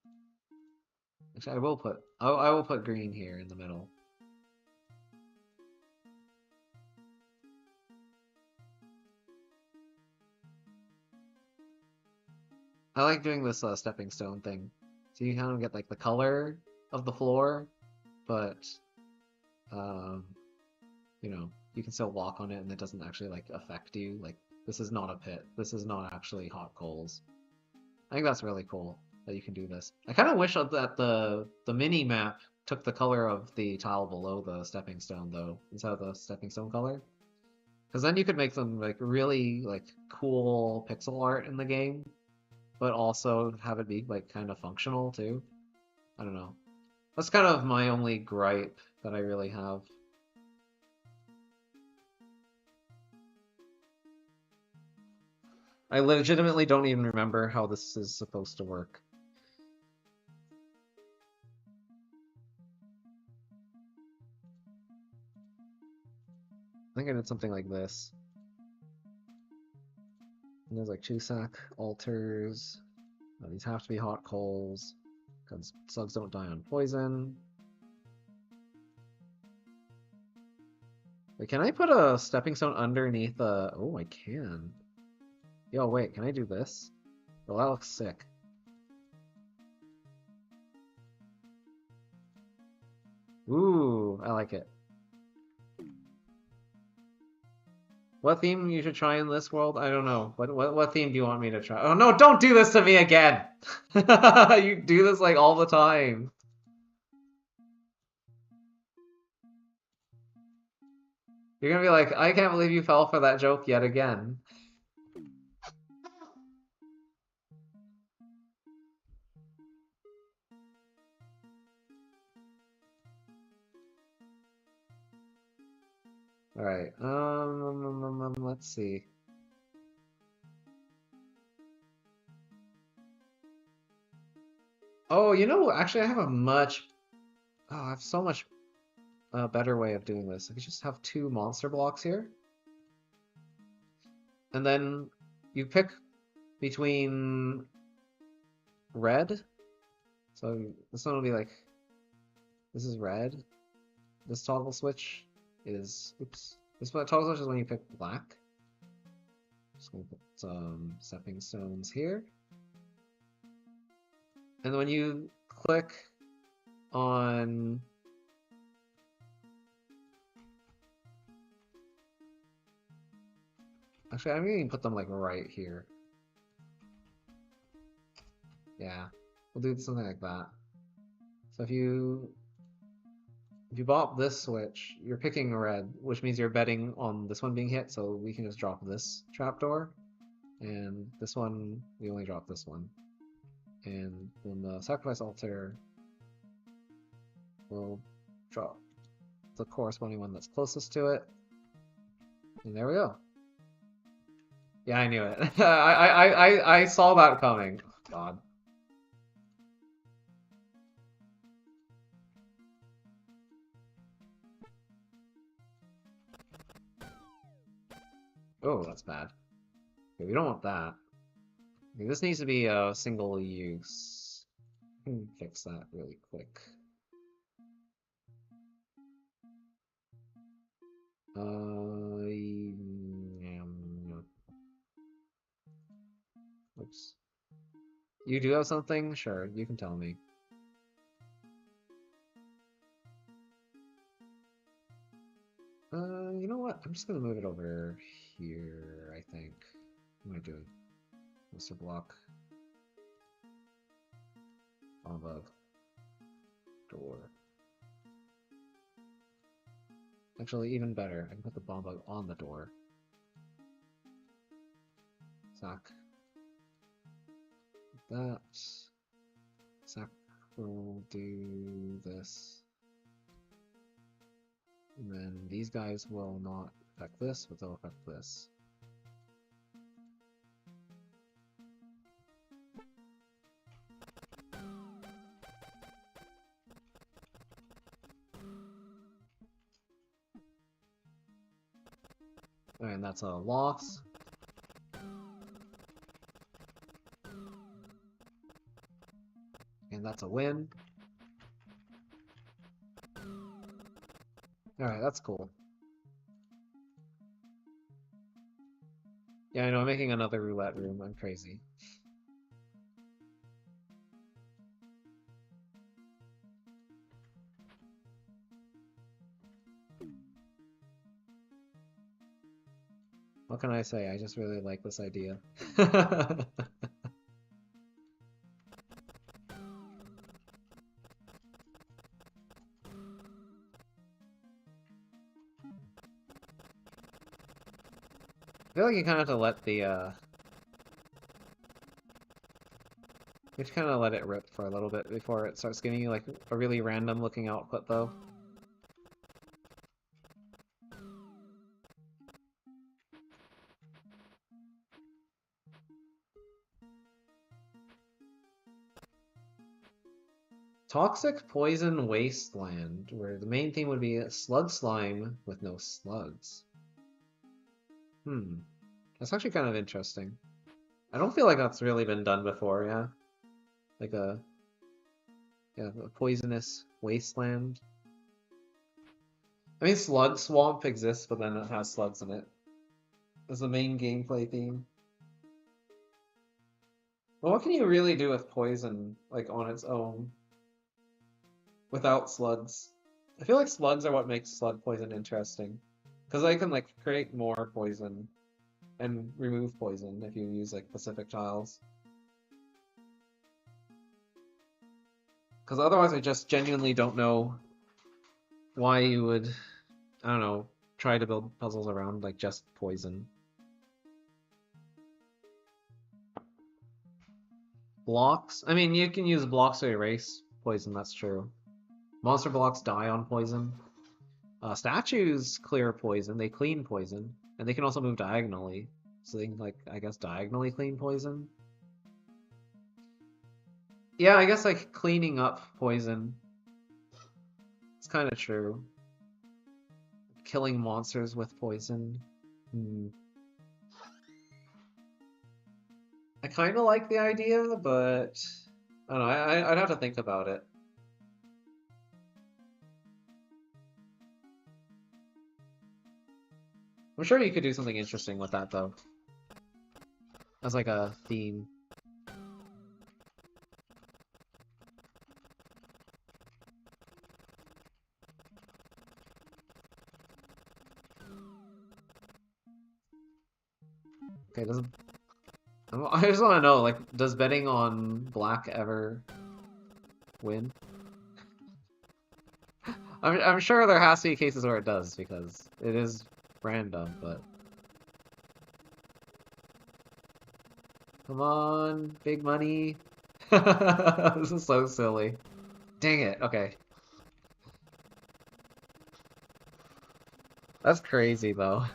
Actually, I will put green here in the middle. I like doing this stepping stone thing. So you kind of get like the color of the floor, but you know, you can still walk on it and it doesn't actually like affect you. Like this is not a pit. This is not actually hot coals. I think that's really cool that you can do this. I kind of wish that the mini map took the color of the tile below the stepping stone though, instead of the stepping stone color. Because then you could make some like really like cool pixel art in the game, but also have it be like kind of functional too. I don't know. That's kind of my only gripe that I really have. I legitimately don't even remember how this is supposed to work. I think I did something like this. And there's like Chusak altars. These have to be hot coals, because slugs don't die on poison. Wait, can I put a stepping stone underneath a... Oh, I can. Yo, wait, can I do this? Well, that looks sick. Ooh, I like it. What theme you should try in this world? I don't know. What theme do you want me to try? Oh no, don't do this to me again! You do this like all the time. You're gonna be like, I can't believe you fell for that joke yet again. Alright, let's see. Oh, you know, actually I have a much... Oh, I have so much better way of doing this. I could just have 2 monster blocks here. And then you pick between red. So this one will be like, this is red. This toggle switch is, oops. This toggle switch is when you pick black. Just gonna put some stepping stones here. And when you click on actually, I'm gonna put them like right here. Yeah, we'll do something like that. So if you bop this switch, you're picking red, which means you're betting on this one being hit, so we can just drop this trapdoor. And this one, we only drop this one. And then the sacrifice altar will drop the corresponding one that's closest to it. And there we go. Yeah, I knew it. I saw that coming. Oh, God. Oh, that's bad. Okay, we don't want that. Okay, this needs to be a single use. Fix that really quick. Oops. You do have something? Sure, you can tell me. You know what? I'm just gonna move it over here, I think. What am I doing? Mr. Block. Above. Door. Actually, even better, I can put the bomb bug on the door. Sack. That. Sack will do this. And then these guys will not affect this, but they'll affect this. And that's a loss. And that's a win. Alright, that's cool. Yeah, I know, I'm making another roulette room. I'm crazy. What can I say? I just really like this idea. I feel like you kind of have to let the, you have to kind of let it rip for a little bit before it starts giving you, like, a really random looking output, though. Toxic Poison Wasteland, where the main theme would be Slug Slime with no slugs. That's actually kind of interesting. I don't feel like that's really been done before, yeah? Like a poisonous wasteland. I mean, Slug Swamp exists, but then it has slugs in it. As the main gameplay theme. Well, what can you really do with poison, like, on its own? Without slugs? I feel like slugs are what makes slug poison interesting. Because they can, like, create more poison and remove poison if you use, like, specific tiles. Because otherwise I just genuinely don't know why you would, I don't know, try to build puzzles around, like, just poison. Blocks? I mean, you can use blocks to erase poison, that's true. Monster blocks die on poison. Statues clear poison, they clean poison. And they can also move diagonally. So they can, like, I guess diagonally clean poison. Yeah, I guess, like, cleaning up poison. It's kind of true. Killing monsters with poison. I kind of like the idea, but I don't know, I'd have to think about it. I'm sure you could do something interesting with that though, as like a theme. Okay, doesn't. I just want to know, like, does betting on black ever win? I'm sure there has to be cases where it does because it is random, but come on, big money. This is so silly. Dang it. Okay. That's crazy though.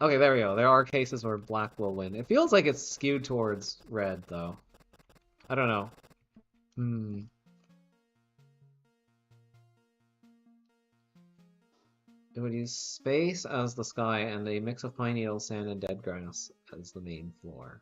Okay, there we go. There are cases where black will win. It feels like it's skewed towards red though. I don't know. Hmm. It would use space as the sky and a mix of pine needles, sand, and dead grass as the main floor.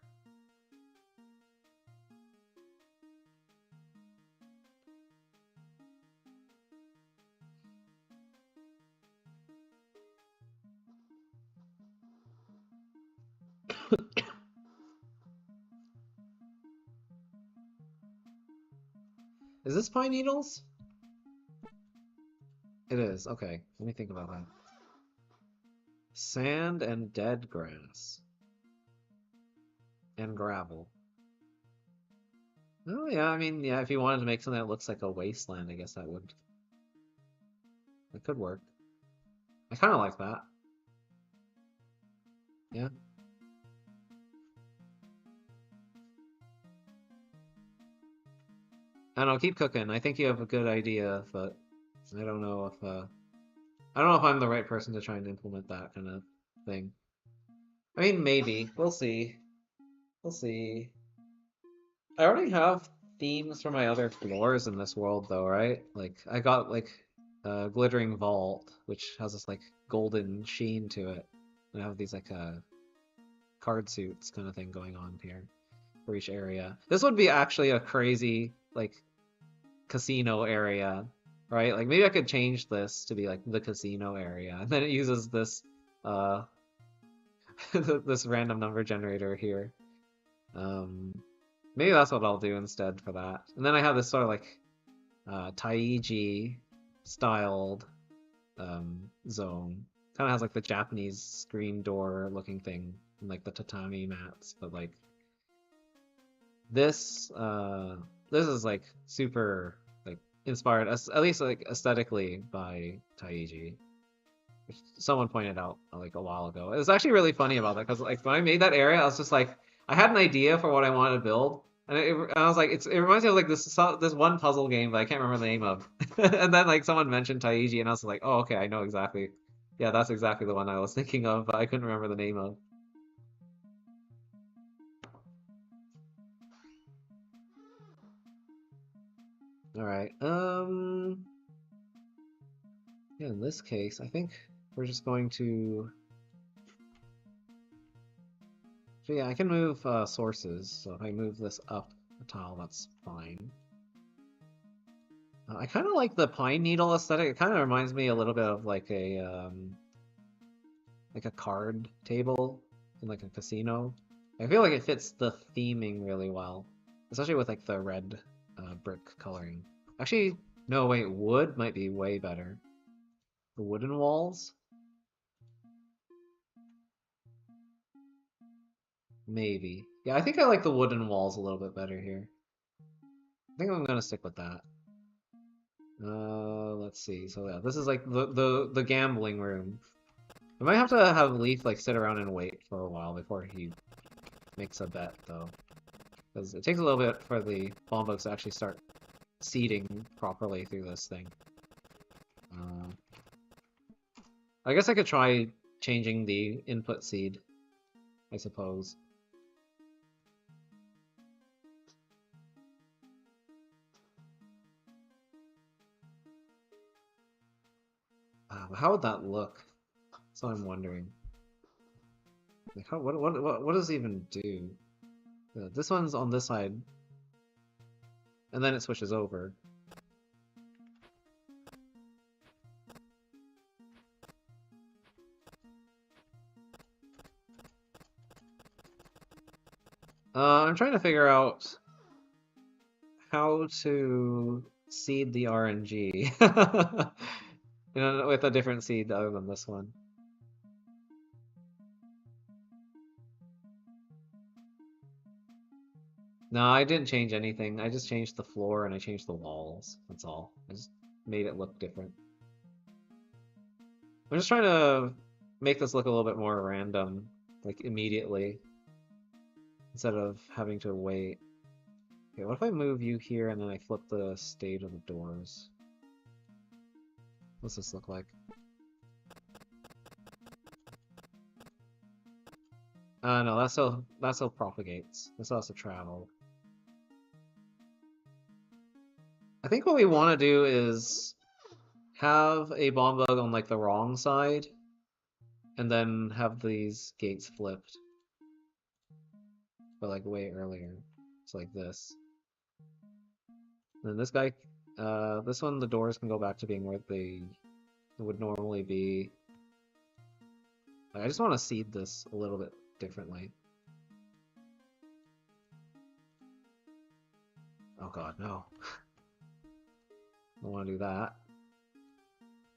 Is this pine needles? It is. Okay, let me think about that. Sand and dead grass. And gravel. Oh yeah, I mean, yeah, if you wanted to make something that looks like a wasteland, I guess that could work. I kind of like that. Yeah. I don't know, keep cooking. I think you have a good idea, but I don't know if I don't know if I'm the right person to try and implement that kind of thing. I mean, maybe. We'll see. We'll see. I already have themes for my other floors in this world, though, right? Like, I got, like, a glittering vault, which has this, like, golden sheen to it. And I have these, like, card suits kind of thing going on here for each area. This would be actually a crazy, like, casino area, right? Like, maybe I could change this to be, like, the casino area. And then it uses this, uh, this random number generator here. Um, Maybe that's what I'll do instead for that. And then I have this sort of like Taiji styled zone. Kind of has like the Japanese screen door looking thing and like the tatami mats, but like this this is like super like inspired at least like aesthetically by Taiji. Which someone pointed out like a while ago. It was actually really funny about that because like when I made that area, I was just like I had an idea for what I wanted to build, and I was like it reminds me of like this one puzzle game that I can't remember the name of, and then like someone mentioned Taiji, and I was like, oh okay, I know exactly. Yeah, that's exactly the one I was thinking of, but I couldn't remember the name of. All right. Yeah, in this case, I think we're just going to. So yeah, I can move sources. So if I move this up a tile, that's fine. I kind of like the pine needle aesthetic. It kind of reminds me a little bit of like a card table in like a casino. I feel like it fits the theming really well, especially with like the red brick coloring. Actually, no, wait, wood might be way better. The wooden walls, maybe. Yeah, I think I like the wooden walls a little bit better here. I think I'm gonna stick with that. Let's see. So yeah, this is like the gambling room. I might have to have Leaf like sit around and wait for a while before he makes a bet though, because it takes a little bit for the bomb bugs to actually start seeding properly through this thing. Uh, I guess I could try changing the input seed, I suppose. How would that look? That's what I'm wondering. Like, what does it even do? This one's on this side, and then it switches over. I'm trying to figure out how to seed the RNG with a different seed other than this one. No, I didn't change anything. I just changed the floor and I changed the walls. That's all. I just made it look different. I'm just trying to make this look a little bit more random, like immediately, instead of having to wait. Okay, what if I move you here and then I flip the state of the doors? What's this look like? No, that still propagates. That still has to travel. I think what we want to do is have a bomb bug on like the wrong side, and then have these gates flipped, but like way earlier. It's like this. And then this guy, this one, the doors can go back to being where they would normally be. Like, I just want to seed this a little bit differently. Oh god, no. Don't want to do that.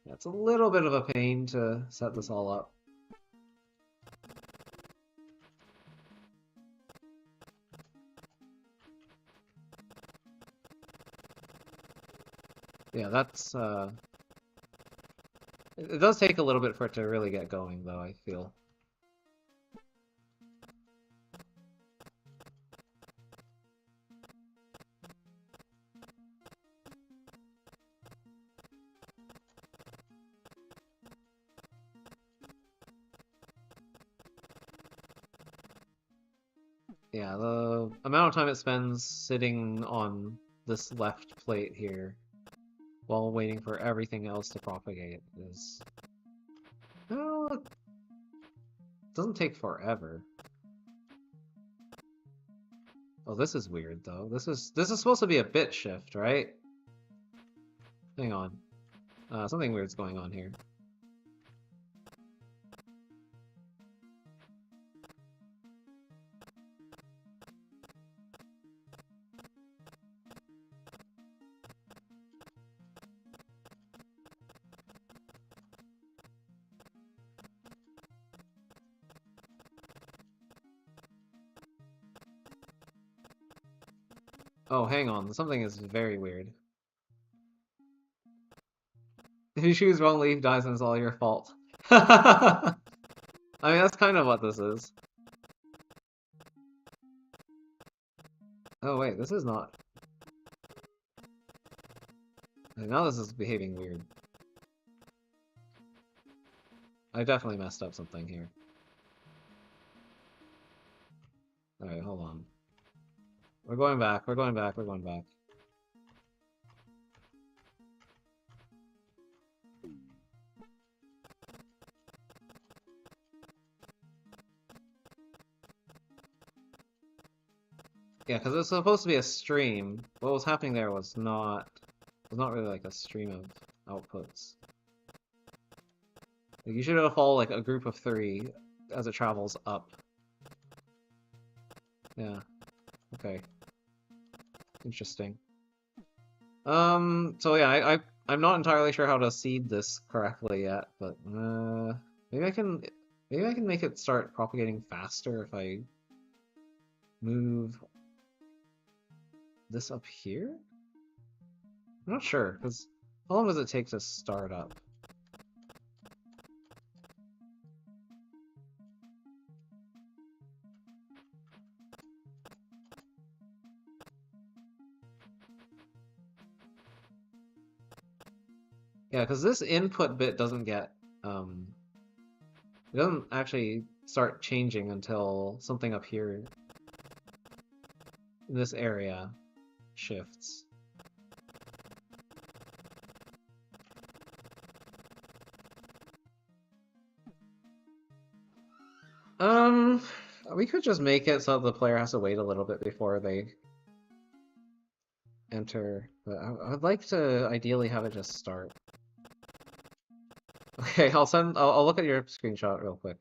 Yeah, it's a little bit of a pain to set this all up. Yeah, that's, it does take a little bit for it to really get going, though, I feel. Yeah, the amount of time it spends sitting on this left plate here while waiting for everything else to propagate is... Well, it doesn't take forever. Oh, this is weird, though. This is supposed to be a bit shift, right? Hang on. Something weird's going on here. Oh, hang on. Something is very weird. If you choose wrong leaf dies and it's all your fault. I mean, that's kind of what this is. Oh wait, this is not... Now this is behaving weird. I definitely messed up something here. Alright, hold on. We're going back, we're going back, we're going back. Yeah, because it's supposed to be a stream. What was happening there was not really like a stream of outputs. Like, you should have followed like a group of 3 as it travels up. Yeah. Okay. Interesting. So yeah, I'm not entirely sure how to seed this correctly yet, but maybe I can make it start propagating faster if I move this up here? I'm not sure, because how long does it take to start up? Yeah, because this input bit doesn't get, it doesn't actually start changing until something up here in this area shifts. We could just make it so the player has to wait a little bit before they enter. But I would like to ideally have it just start. Okay, I'll look at your screenshot real quick.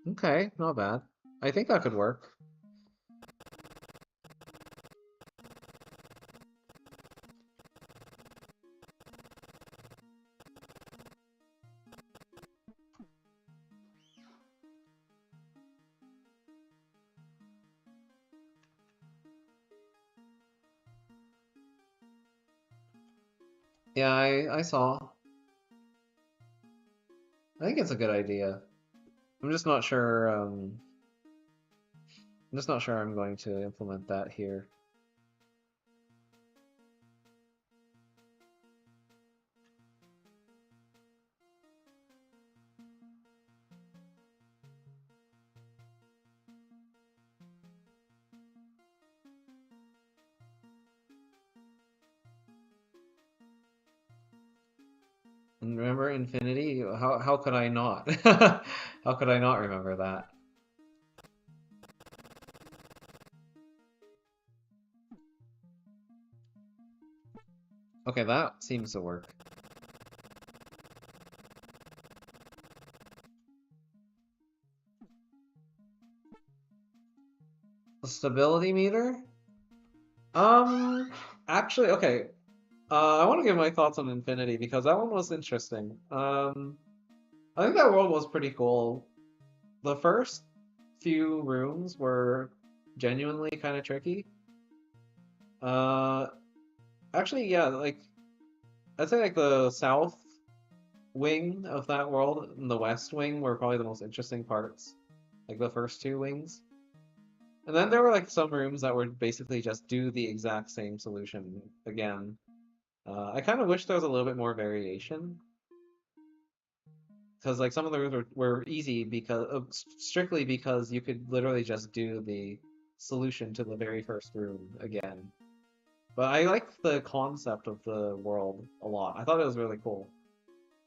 Okay, not bad. I think that could work. Yeah, I saw. I think it's a good idea. I'm just not sure, I'm just not sure I'm going to implement that here. And remember Infinity? How could I not? How could I not remember that? Okay, that seems to work. The stability meter? Um, actually, okay. I want to give my thoughts on Infinity because that one was interesting. I think that world was pretty cool. The first few rooms were genuinely kind of tricky. Uh, actually, yeah, like I'd say like the south wing of that world and the west wing were probably the most interesting parts. Like the first two wings. And then there were like some rooms that would basically just do the exact same solution again. I kind of wish there was a little bit more variation because like some of the rooms were easy because strictly because you could literally just do the solution to the very first room again. But I liked the concept of the world a lot. I thought it was really cool.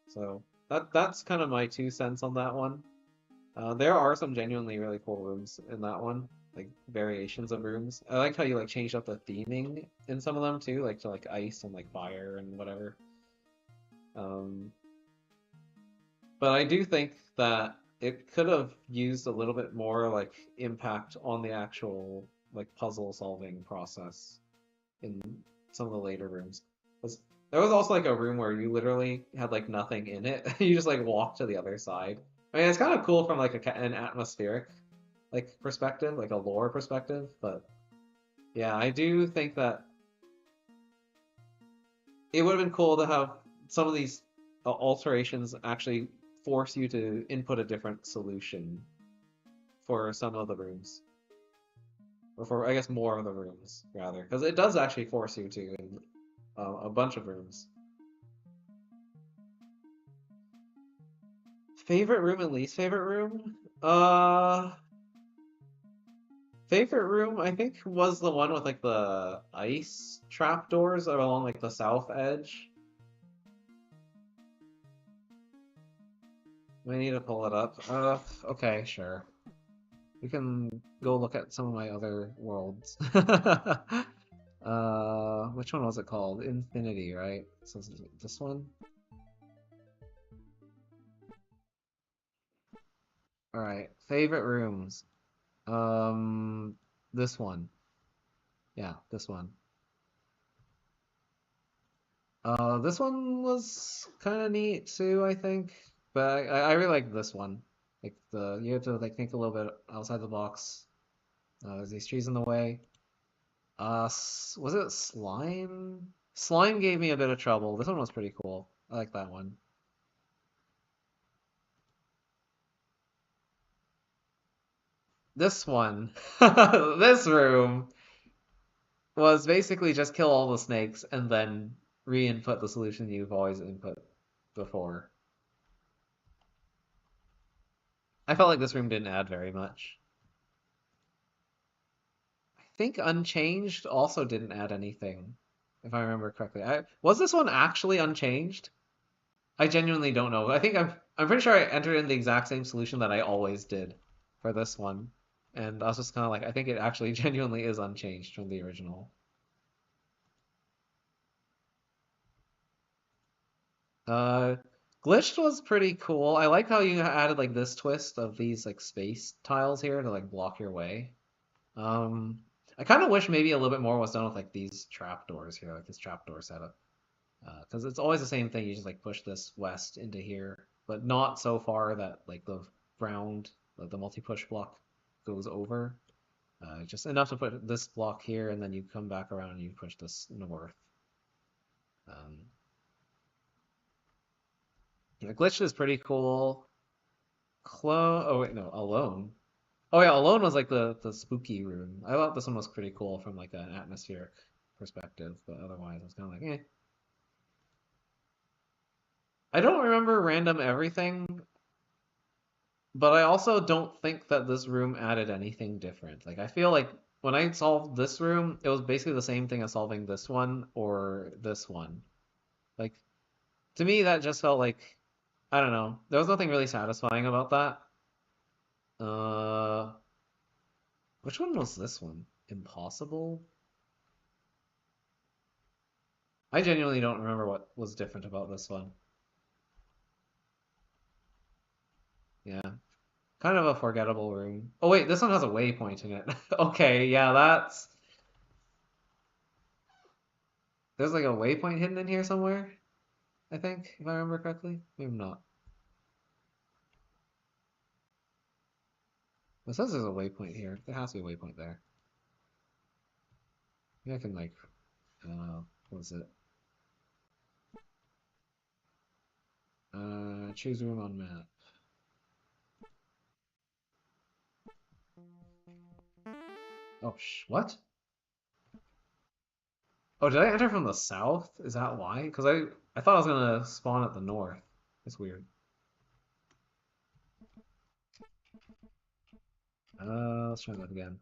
So that's kind of my 2 cents on that one. There are some genuinely really cool rooms in that one, like variations of rooms. I like how you like changed up the theming in some of them too, like to like ice and like fire and whatever. Um, but I do think that it could have used a little bit more like impact on the actual like puzzle solving process in some of the later rooms. 'Cause there was also like a room where you literally had like nothing in it. You just like walk to the other side. I mean, it's kind of cool from like an atmospheric like perspective, like a lore perspective, but yeah, I do think that it would have been cool to have some of these alterations actually force you to input a different solution for some of the rooms, or for I guess more of the rooms rather, because it does actually force you to in a bunch of rooms. Favorite room and least favorite room? Favorite room I think was the one with like the ice trapdoors along like the south edge. We need to pull it up. Okay, sure. We can go look at some of my other worlds. Which one was it called? Infinity, right? So this one? All right. Favorite rooms. Um, this one. Yeah, this one. This one was kind of neat too, I think. But I really like this one. Like the you have to like think a little bit outside the box. There's these trees in the way. Was it slime? Slime gave me a bit of trouble. This one was pretty cool. I like that one. This one, this room was basically just kill all the snakes and then re-input the solution you've always input before. I felt like this room didn't add very much. I think Unchanged also didn't add anything, if I remember correctly. Was this one actually unchanged? I genuinely don't know. I'm pretty sure I entered in the exact same solution that I always did for this one. And I was just kind of like, I think it actually genuinely is unchanged from the original. Uh, Glitched was pretty cool. I like how you added like this twist of these like space tiles here to like block your way. Um, I kind of wish maybe a little bit more was done with like these trapdoors here, like this trapdoor setup. Because it's always the same thing. You just like push this west into here, but not so far that like the round, the multi-push block goes over. Just enough to put this block here, and then you come back around and you push this north. Um, yeah, Glitch is pretty cool. Oh wait, no, Alone. Oh yeah, Alone was like the spooky room. I thought this one was pretty cool from like an atmospheric perspective, but otherwise I was kind of like, eh. I don't remember random everything, but I also don't think that this room added anything different. Like I feel like when I solved this room, it was basically the same thing as solving this one or this one. Like to me, that just felt like I don't know. There was nothing really satisfying about that. Uh, which one was this one? Impossible? I genuinely don't remember what was different about this one. Yeah, kind of a forgettable room. Oh wait, this one has a waypoint in it. Okay, yeah, that's there's like a waypoint hidden in here somewhere, I think, if I remember correctly. Maybe not. It says there's a waypoint here. There has to be a waypoint there. Maybe I can like, what is it? Choose room on map. Oh, what? Oh, did I enter from the south? Is that why? Because I thought I was gonna spawn at the north. It's weird. Let's try that again.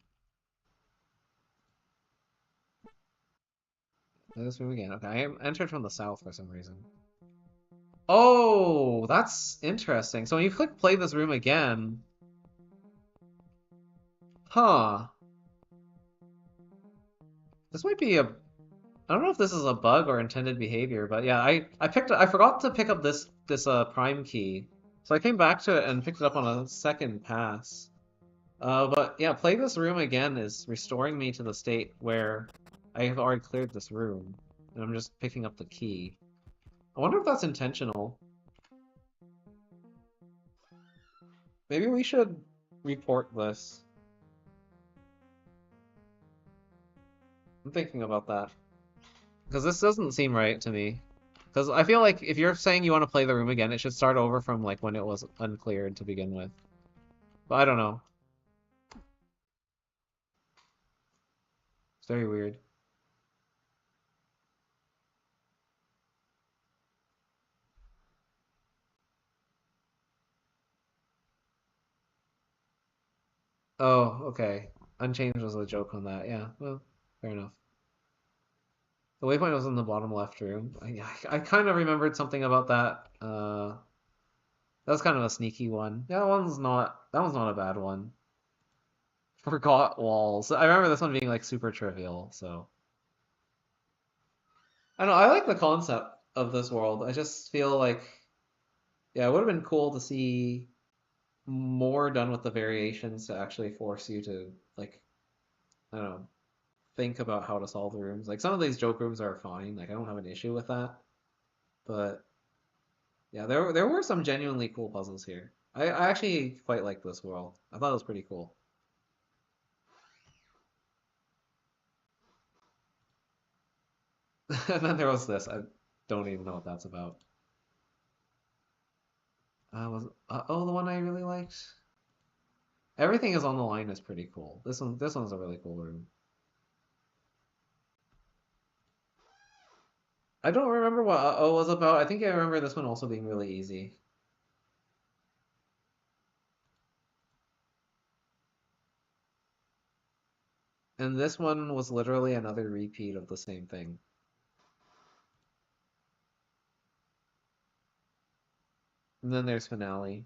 Play this room again. Okay, I entered from the south for some reason. Oh, that's interesting. So when you click play this room again, huh? This might be a. I don't know if this is a bug or intended behavior, but yeah, I forgot to pick up this prime key, so I came back to it and picked it up on a second pass. But yeah, play this room again is restoring me to the state where I have already cleared this room, and I'm just picking up the key. I wonder if that's intentional. Maybe we should report this. I'm thinking about that. Because this doesn't seem right to me. Because I feel like if you're saying you want to play the room again, it should start over from like when it was uncleared to begin with. But I don't know. It's very weird. Oh, okay. Unchanged was a joke on that. Yeah, well, fair enough. The waypoint was in the bottom left room. I kind of remembered something about that. That was kind of a sneaky one. Yeah, that one's not a bad one. Forgot walls. I remember this one being like super trivial, so. I don't know, I like the concept of this world. I just feel like, yeah, it would have been cool to see more done with the variations to actually force you to, like, I don't know, think about how to solve the rooms. Like, some of these joke rooms are fine. Like, I don't have an issue with that. But, yeah, there were some genuinely cool puzzles here. I actually quite like this world. I thought it was pretty cool. And then there was this. I don't even know what that's about. Oh, the one I really liked. Everything is on the line is pretty cool. This one's a really cool room. I don't remember what oh was about. I think I remember this one also being really easy. And this one was literally another repeat of the same thing. And then there's finale,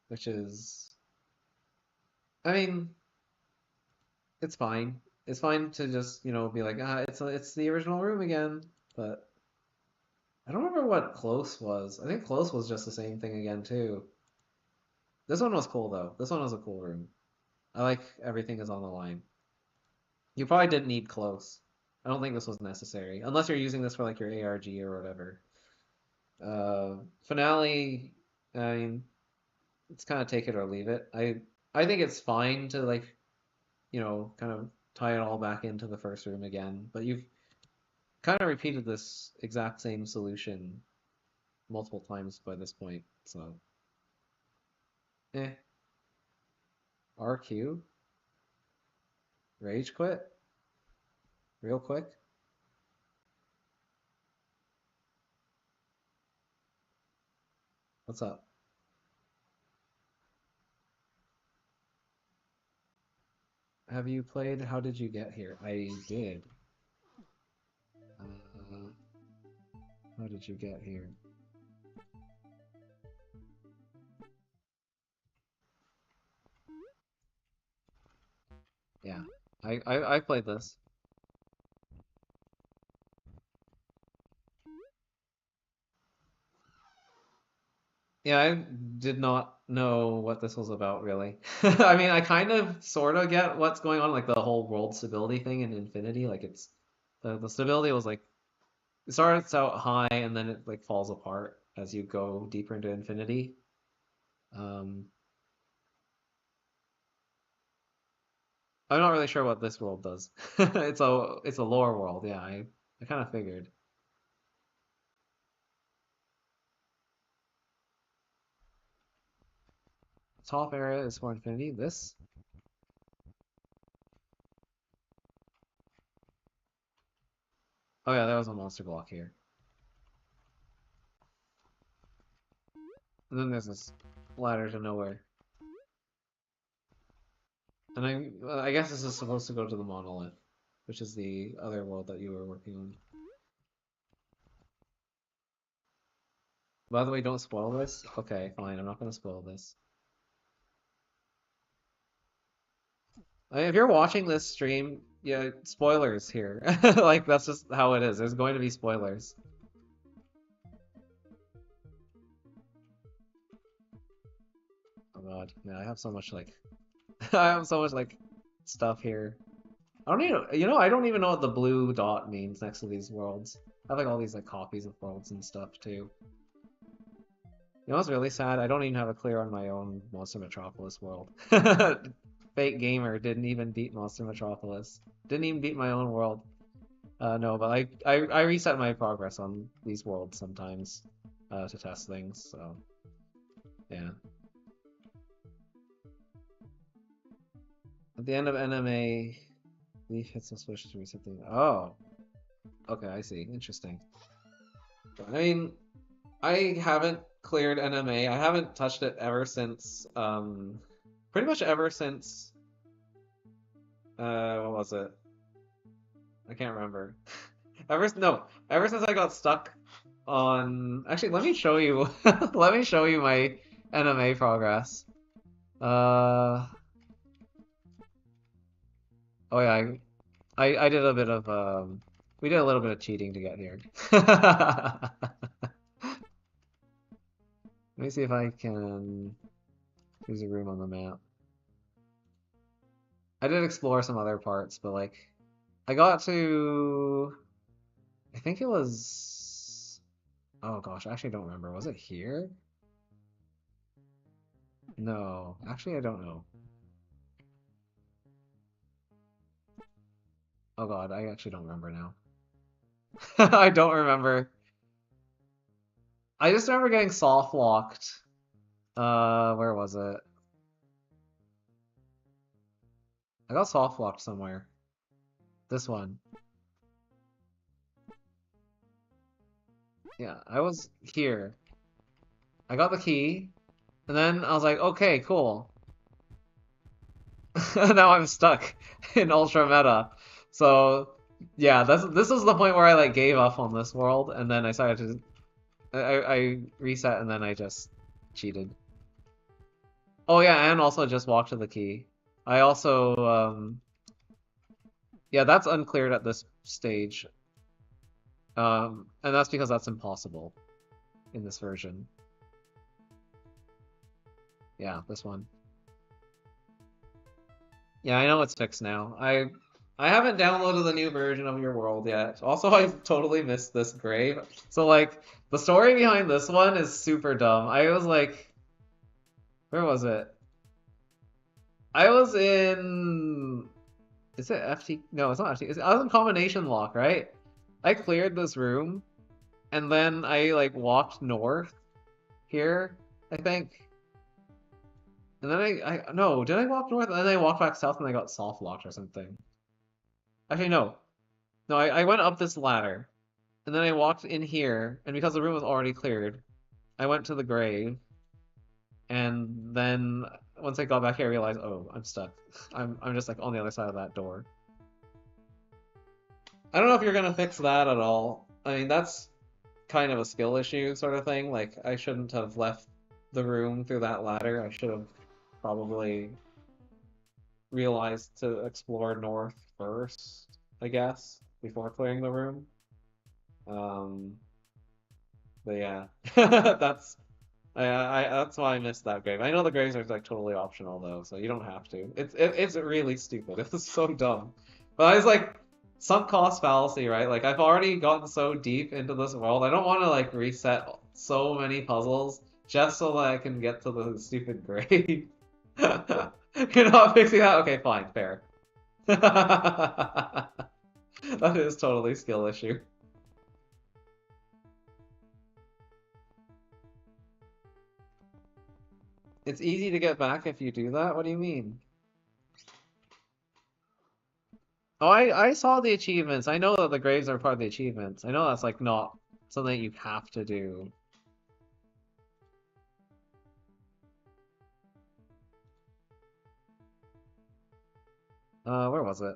which is, I mean, it's fine. It's fine to just, be like, it's the original room again. But I don't remember what close was. I think close was just the same thing again too. This one was cool though. This one was a cool room. I like everything is on the line. You probably didn't need close. I don't think this was necessary unless you're using this for like your ARG or whatever. Finale. I mean, it's kind of take it or leave it. I think it's fine to like kind of tie it all back into the first room again. But you've kind of repeated this exact same solution multiple times by this point. So, eh. RQ? Rage quit? Real quick? What's up? Have you played How Did You Get Here? I did. Uh, how did you get here? Yeah. I played this. Yeah, I did not know what this was about really. I mean, I kind of sort of get what's going on, like the whole world stability thing in Infinity. Like it's the stability was like it starts out high and then it like falls apart as you go deeper into Infinity. Um, I'm not really sure what this world does. It's a lore world, yeah. I kind of figured. Top area is for Infinity. This? Oh yeah, there was a monster block here. And then there's this ladder to nowhere. And I guess this is supposed to go to the monolith, which is the other world that you were working on. By the way, don't spoil this. Okay, fine. I'm not gonna spoil this. If you're watching this stream, yeah, spoilers here. Like that's just how it is. There's going to be spoilers. Oh God, yeah, I have so much like, I have so much like stuff here. I don't even, I don't even know what the blue dot means next to these worlds. I have like all these like copies of worlds and stuff too. You know what's really sad? I don't even have a clear on my own Monster Metropolis world. Fake gamer didn't even beat Monster Metropolis. Didn't even beat my own world. No, but I reset my progress on these worlds sometimes to test things. So yeah. At the end of NMA, Leaf hits a switch to reset things. Oh, okay, I see. Interesting. I mean, I haven't cleared NMA. I haven't touched it ever since, pretty much ever since, what was it? I can't remember. No, ever since I got stuck on, actually, let me show you, let me show you my NMA progress. Uh, oh yeah, I did a bit of, we did a little bit of cheating to get here. Let me see if I can choose a room on the map. I did explore some other parts, but like, I got to, I think it was, oh gosh, I actually don't remember. Was it here? No, actually I don't know. Oh god, I actually don't remember now. I don't remember. I just remember getting soft locked. Where was it? I got soft locked somewhere. This one. Yeah, I was here. I got the key, and then I was like, okay, cool. Now I'm stuck in Ultra Meta. So yeah, this was the point where I like gave up on this world, and then I started to I reset and then I just cheated. Oh yeah, and also just walked to the key. I also yeah, that's uncleared at this stage. And that's because that's impossible in this version. Yeah, this one. Yeah, I know it's fixed now. I haven't downloaded the new version of your world yet. Also, I totally missed this grave. So like the story behind this one is super dumb. I was like, where was it? I was in is it FT? No, it's not FT. I was in combination lock, right? I cleared this room and then I like walked north here, I think. And then I no, did I walk north? And then I walked back south and I got soft locked or something. Actually, no. No, I went up this ladder. And then I walked in here, and because the room was already cleared, I went to the grave, and then once I got back here, I realized, oh, I'm stuck. I'm just like on the other side of that door. I don't know if you're gonna fix that at all. I mean, that's kind of a skill issue sort of thing. Like, I shouldn't have left the room through that ladder. I should have probably realized to explore north first, I guess, before clearing the room. Um, but yeah, that's why I missed that grave. I know the graves are like totally optional though, so you don't have to. It's really stupid. It was so dumb. But I was like, sunk cost fallacy, right? Like I've already gotten so deep into this world. I don't want to like reset so many puzzles just so that I can get to the stupid grave. You're not fixing that? Okay, fine, fair. That is totally skill issue. It's easy to get back if you do that? What do you mean? Oh, I saw the achievements. I know that the graves are part of the achievements. I know that's like not something you have to do. Where was it?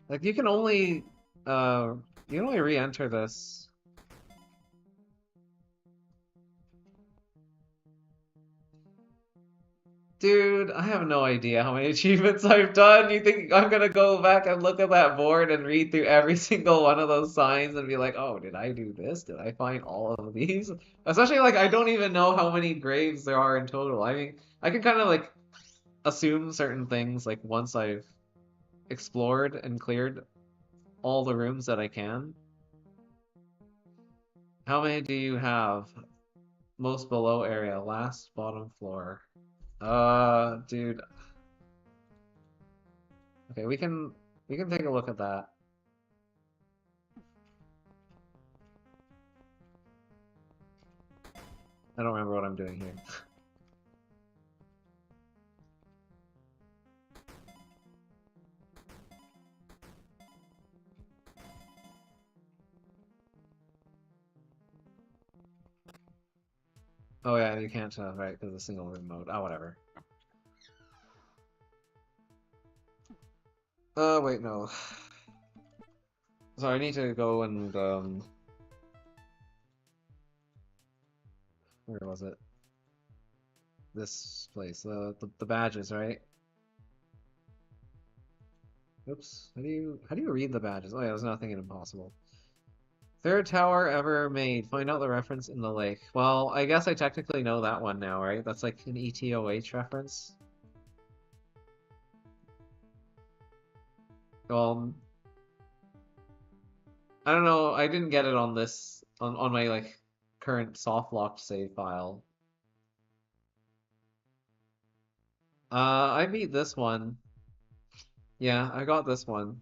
Like uh you can only re-enter this. Dude, I have no idea how many achievements I've done. You think I'm gonna go back and look at that board and read through every single one of those signs and be like, oh, did I do this? Did I find all of these? Especially like I don't even know how many graves there are in total. I mean, I can kind of like assume certain things like once I've explored and cleared all the rooms that I can. How many do you have? Most below area, last bottom floor. Dude. Okay, we can take a look at that. I don't remember what I'm doing here. Oh yeah, you can't right, because it's a single room mode. Oh, whatever. Wait, no. Sorry, I need to go and where was it? This place. The badges, right? Oops. How do you read the badges? Oh yeah, there's nothing impossible. Third tower ever made. Find out the reference in the lake. Well, I guess I technically know that one now, right? That's like an ETOH reference. Well, I don't know. I didn't get it on this on my like current soft locked save file. I beat this one. Yeah, I got this one.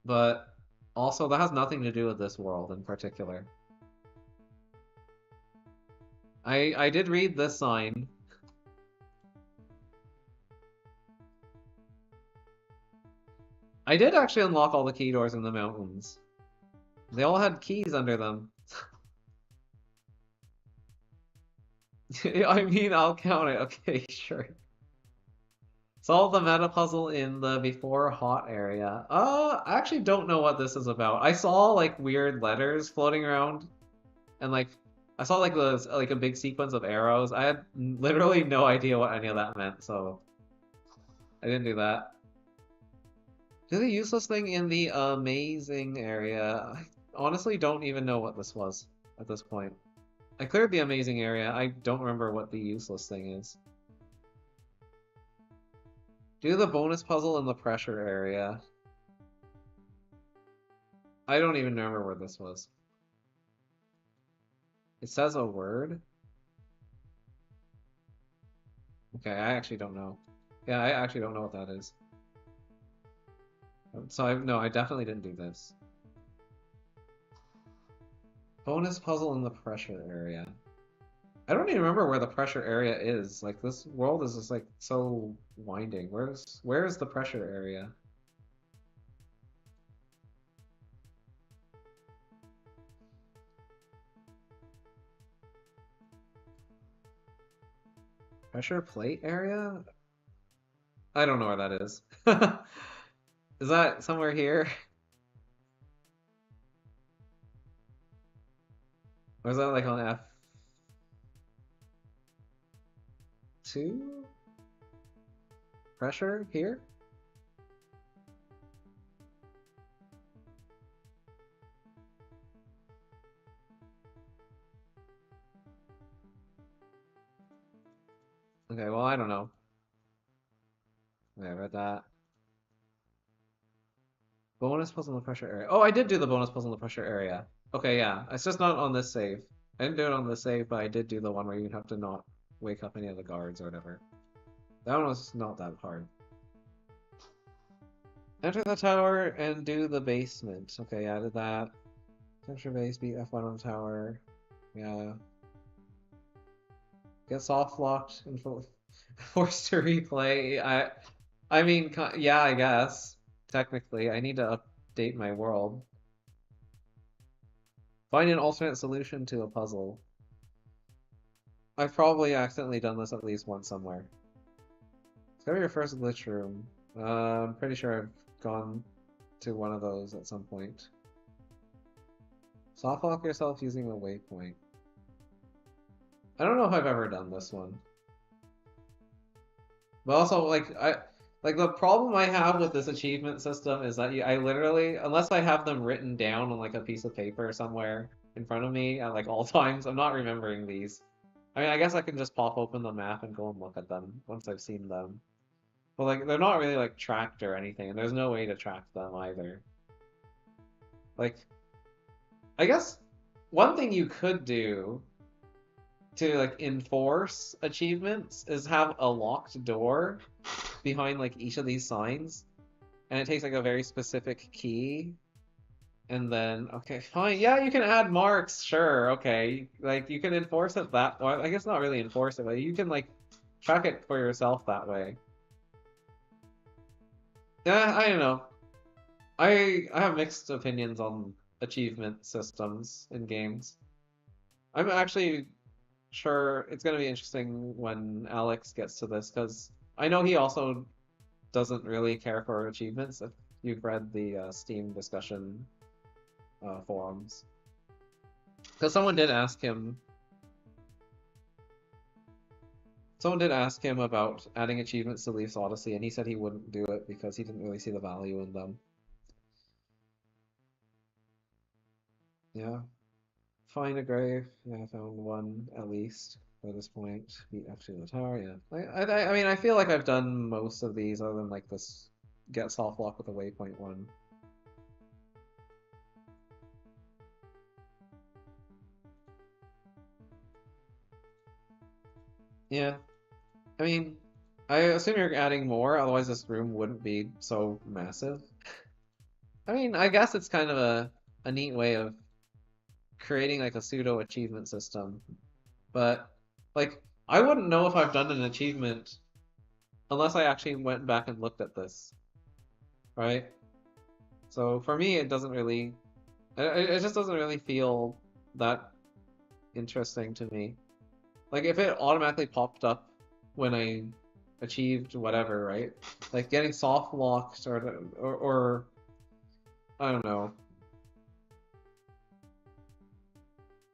But also that has nothing to do with this world in particular. I did read this sign. I did actually unlock all the key doors in the mountains. They all had keys under them. I mean, I'll count it. Okay, sure. Solve the meta puzzle in the before hot area. I actually don't know what this is about. I saw like weird letters floating around, and like I saw like a big sequence of arrows. I had literally no idea what any of that meant, so I didn't do that. Do the useless thing in the amazing area. I honestly don't even know what this was at this point. I cleared the amazing area. I don't remember what the useless thing is. Do the bonus puzzle in the pressure area. I don't even remember where this was. It says a word? Okay, I actually don't know. Yeah, I actually don't know what that is. So no, I definitely didn't do this. Bonus puzzle in the pressure area. I don't even remember where the pressure area is. Like this world is just like so winding. Where's the pressure area? Pressure plate area? I don't know where that is. Is that somewhere here? Or is that like on F2? Pressure here? Okay, well, I don't know. Okay, I read that. Bonus puzzle in the pressure area. Oh, I did do the bonus puzzle in the pressure area. Okay, yeah. It's just not on this save. I didn't do it on this save, but I did do the one where you have to not wake up any of the guards or whatever. That one was not that hard. Enter the tower and do the basement. Okay, yeah, I did that. Temperature base, beat F1 on the tower. Yeah. Get soft locked and forced to replay. I mean, yeah, I guess. Technically, I need to update my world. Find an alternate solution to a puzzle. I've probably accidentally done this at least once somewhere. Discover your first glitch room. I'm pretty sure I've gone to one of those at some point. Soft lock yourself using a waypoint. I don't know if I've ever done this one. But also, like the problem I have with this achievement system is that I literally, unless I have them written down on like a piece of paper somewhere in front of me at like all times, I'm not remembering these. I mean, I guess I can just pop open the map and go and look at them once I've seen them. But like, they're not really like tracked or anything, and there's no way to track them either. Like, I guess one thing you could do to like enforce achievements is have a locked door behind like each of these signs, and it takes like a very specific key. And then, okay, fine. Yeah, you can add marks, sure, okay. Like, you can enforce it that, or I guess not really enforce it, but you can, like, track it for yourself that way. Yeah, I don't know. I have mixed opinions on achievement systems in games. I'm actually sure it's going to be interesting when Alex gets to this, because I know he also doesn't really care for achievements, if you've read the Steam discussion forums. Because someone did ask him about adding achievements to Leaf's Odyssey, and he said he wouldn't do it because he didn't really see the value in them. Yeah. Find a grave. Yeah, I found one at least by this point. Beat F2 in the tower. Yeah. I mean, I feel like I've done most of these other than like this get soft lock with a waypoint one. Yeah. I mean, I assume you're adding more, otherwise this room wouldn't be so massive. I mean, I guess it's kind of a neat way of creating like a pseudo achievement system. But like I wouldn't know if I've done an achievement unless I actually went back and looked at this, right? So for me, it doesn't really, it just doesn't really feel that interesting to me. Like if it automatically popped up when I achieved whatever, right? Like getting soft locked or I don't know.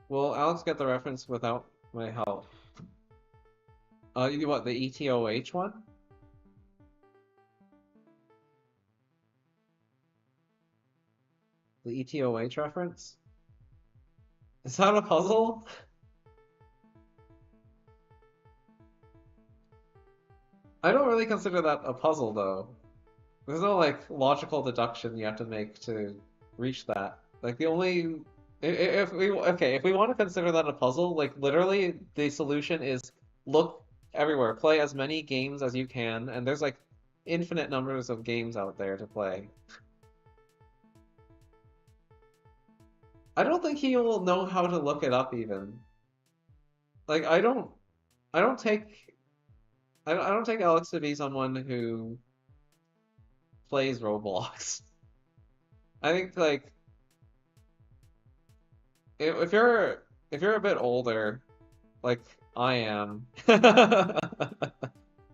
Will Alex get the reference without my help? You what, the ETOH one? The ETOH reference? Is that a puzzle? I don't really consider that a puzzle though. There's no like logical deduction you have to make to reach that. Like the only if we okay, if we want to consider that a puzzle, like literally the solution is look everywhere, play as many games as you can, and there's like infinite numbers of games out there to play. I don't think he will know how to look it up even. Like I don't take I don't take Alex to be someone who plays Roblox. I think like if you're a bit older, like I am,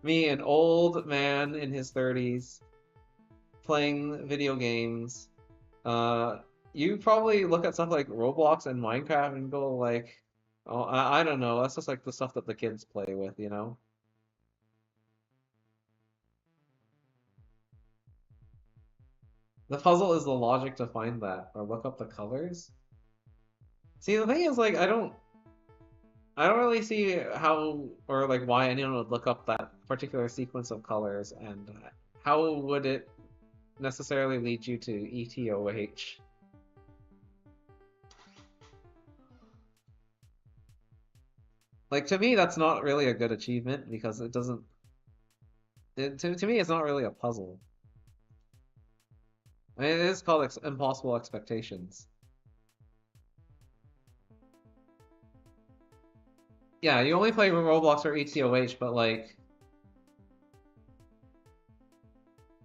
me, an old man in his 30s, playing video games, uh, you probably look at stuff like Roblox and Minecraft and go like, oh, I don't know, that's just like the stuff that the kids play with, you know? The puzzle is the logic to find that, or look up the colors. See, the thing is, like, I don't really see how or like why anyone would look up that particular sequence of colors and how would it necessarily lead you to ETOH. Like to me, that's not really a good achievement because it doesn't. To me, it's not really a puzzle. I mean, it is called impossible expectations. Yeah, you only play Roblox or ETOH, but like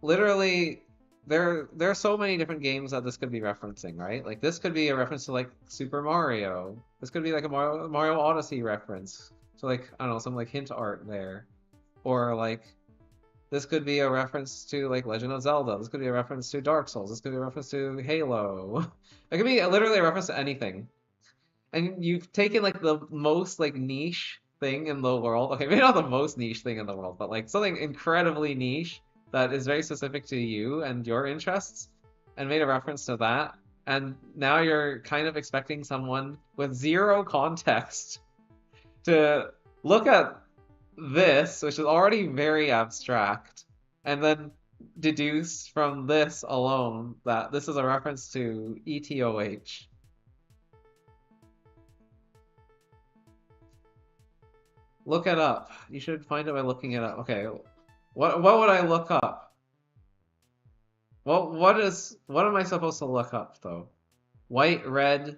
literally there are so many different games that this could be referencing, right? Like this could be a reference to like Super Mario. This could be like a Mario Odyssey reference. So like I don't know, some like hint art there. Or like this could be a reference to like Legend of Zelda. This could be a reference to Dark Souls. This could be a reference to Halo. It could be literally a reference to anything. And you've taken like the most like niche thing in the world. Okay, maybe not the most niche thing in the world, but like something incredibly niche that is very specific to you and your interests, and made a reference to that. And now you're kind of expecting someone with zero context to look at this, which is already very abstract, and then deduce from this alone that this is a reference to ETOH. Look it up. You should find it by looking it up. Okay. What would I look up? What am I supposed to look up though? White, red,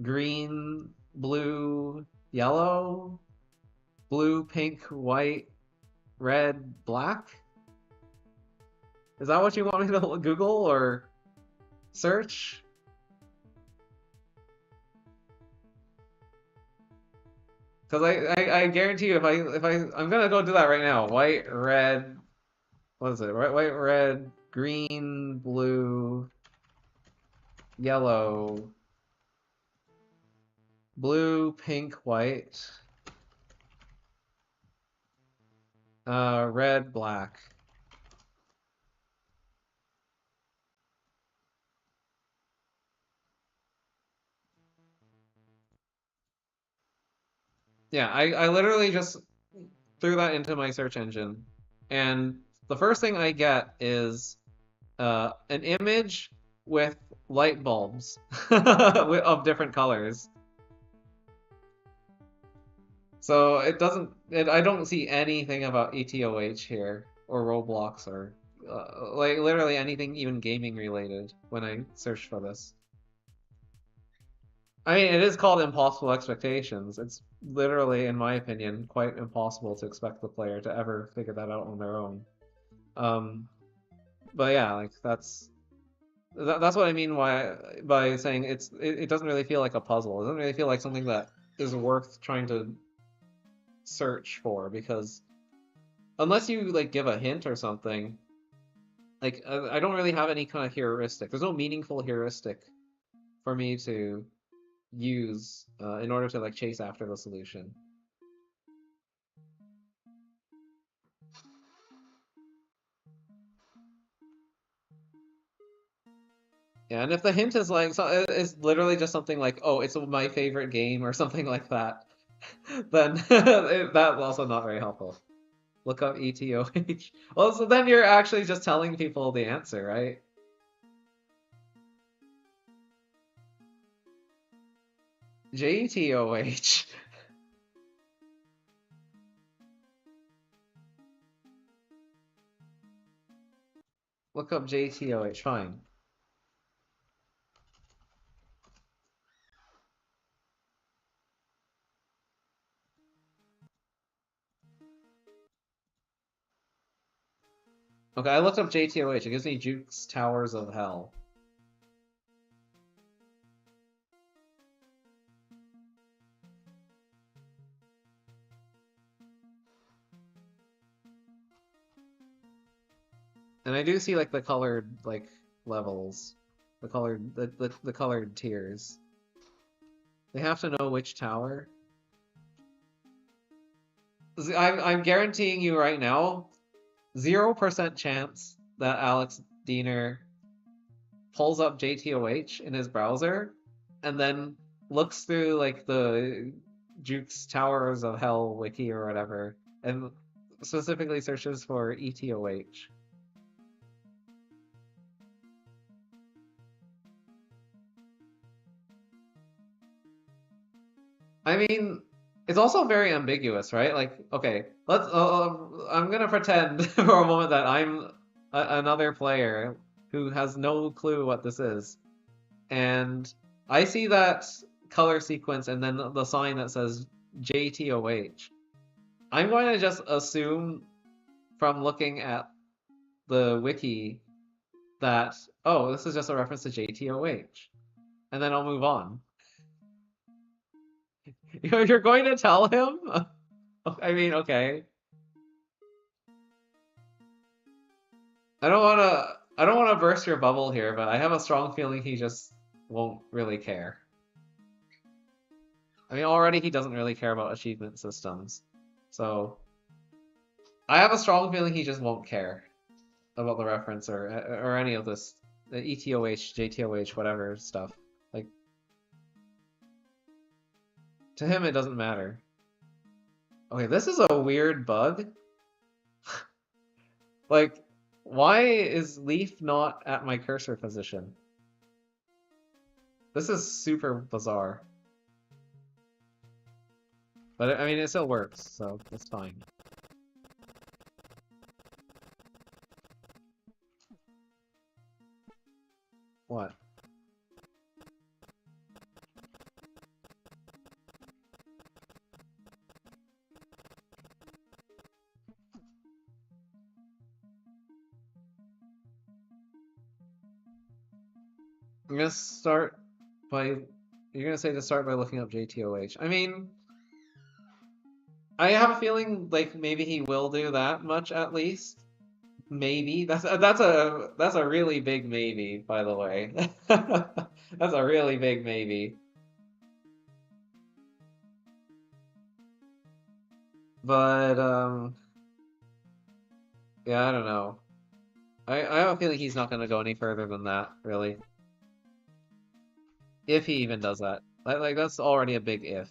green, blue, yellow, blue, pink, white, red, black? Is that what you want me to Google or search? Because I guarantee you I'm gonna go do that right now. White, red, what is it? White, red, green, blue, yellow, blue, pink, white, red, black. Yeah, I literally just threw that into my search engine, and the first thing I get is an image with light bulbs of different colors. So I don't see anything about ETOH here or Roblox or like literally anything even gaming related when I search for this. I mean, it is called impossible expectations. It's literally, in my opinion, quite impossible to expect the player to ever figure that out on their own. Um, but yeah, like that's what I mean by saying it doesn't really feel like a puzzle. It doesn't really feel like something that is worth trying to search for because unless you like give a hint or something, like I don't really have any kind of heuristic. There's no meaningful heuristic for me to use in order to like chase after the solution. Yeah, and if the hint is like so it's literally just something like, oh, it's my favorite game or something like that, then that's also not very helpful. Look up ETOH. Well, so then you're actually just telling people the answer, right? JTOH. Look up JTOH. Fine. Okay, I looked up JTOH. It gives me Jukes Towers of Hell. And I do see like the colored like levels, the colored tiers. They have to know which tower. I'm guaranteeing you right now, 0% chance that Alex Diener pulls up JTOH in his browser and then looks through like the Jukes Towers of Hell wiki or whatever and specifically searches for ETOH. I mean, it's also very ambiguous, right? Like, okay, I'm gonna pretend for a moment that I'm another player who has no clue what this is, and I see that color sequence and then the sign that says JTOH. I'm going to just assume from looking at the wiki that, oh, this is just a reference to JTOH, and then I'll move on. You're going to tell him? I mean, okay. I don't wanna burst your bubble here, but I have a strong feeling he just won't really care. I mean, already he doesn't really care about achievement systems. So I have a strong feeling he just won't care about the reference or any of this the ETOH, JTOH, whatever stuff. Like to him it doesn't matter. Okay, this is a weird bug. Like why is Leaf not at my cursor position? This is super bizarre. But I mean, it still works, so it's fine. What? I'm gonna start by. You're gonna say to start by looking up JTOH. I mean, I have a feeling like maybe he will do that much at least. Maybe that's a really big maybe, by the way. That's a really big maybe. But yeah, I don't know. I have a feeling he's not gonna go any further than that, really. If he even does that. Like that's already a big if.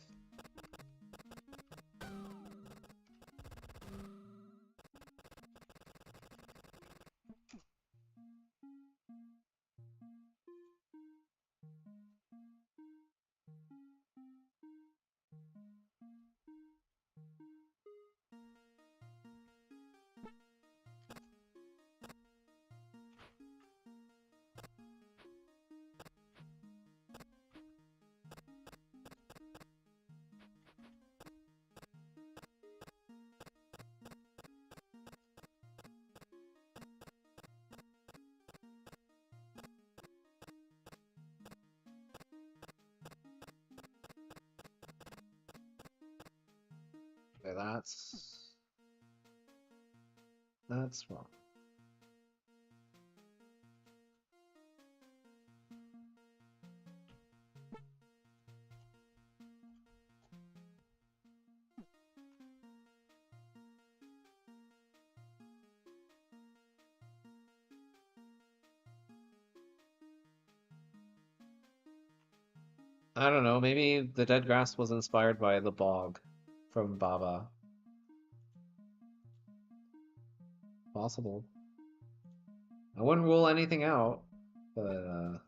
Okay, that's wrong. I don't know, maybe the dead grass was inspired by the bog from Baba. Possible. I wouldn't rule anything out, but oh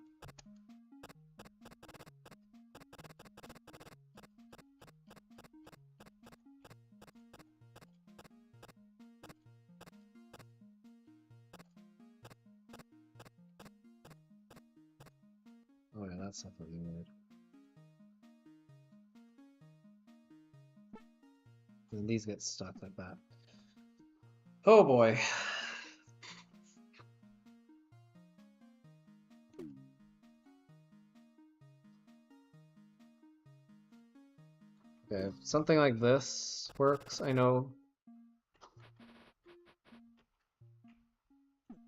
yeah, that's definitely weird. And these get stuck like that. Oh boy. Okay, if something like this works, I know.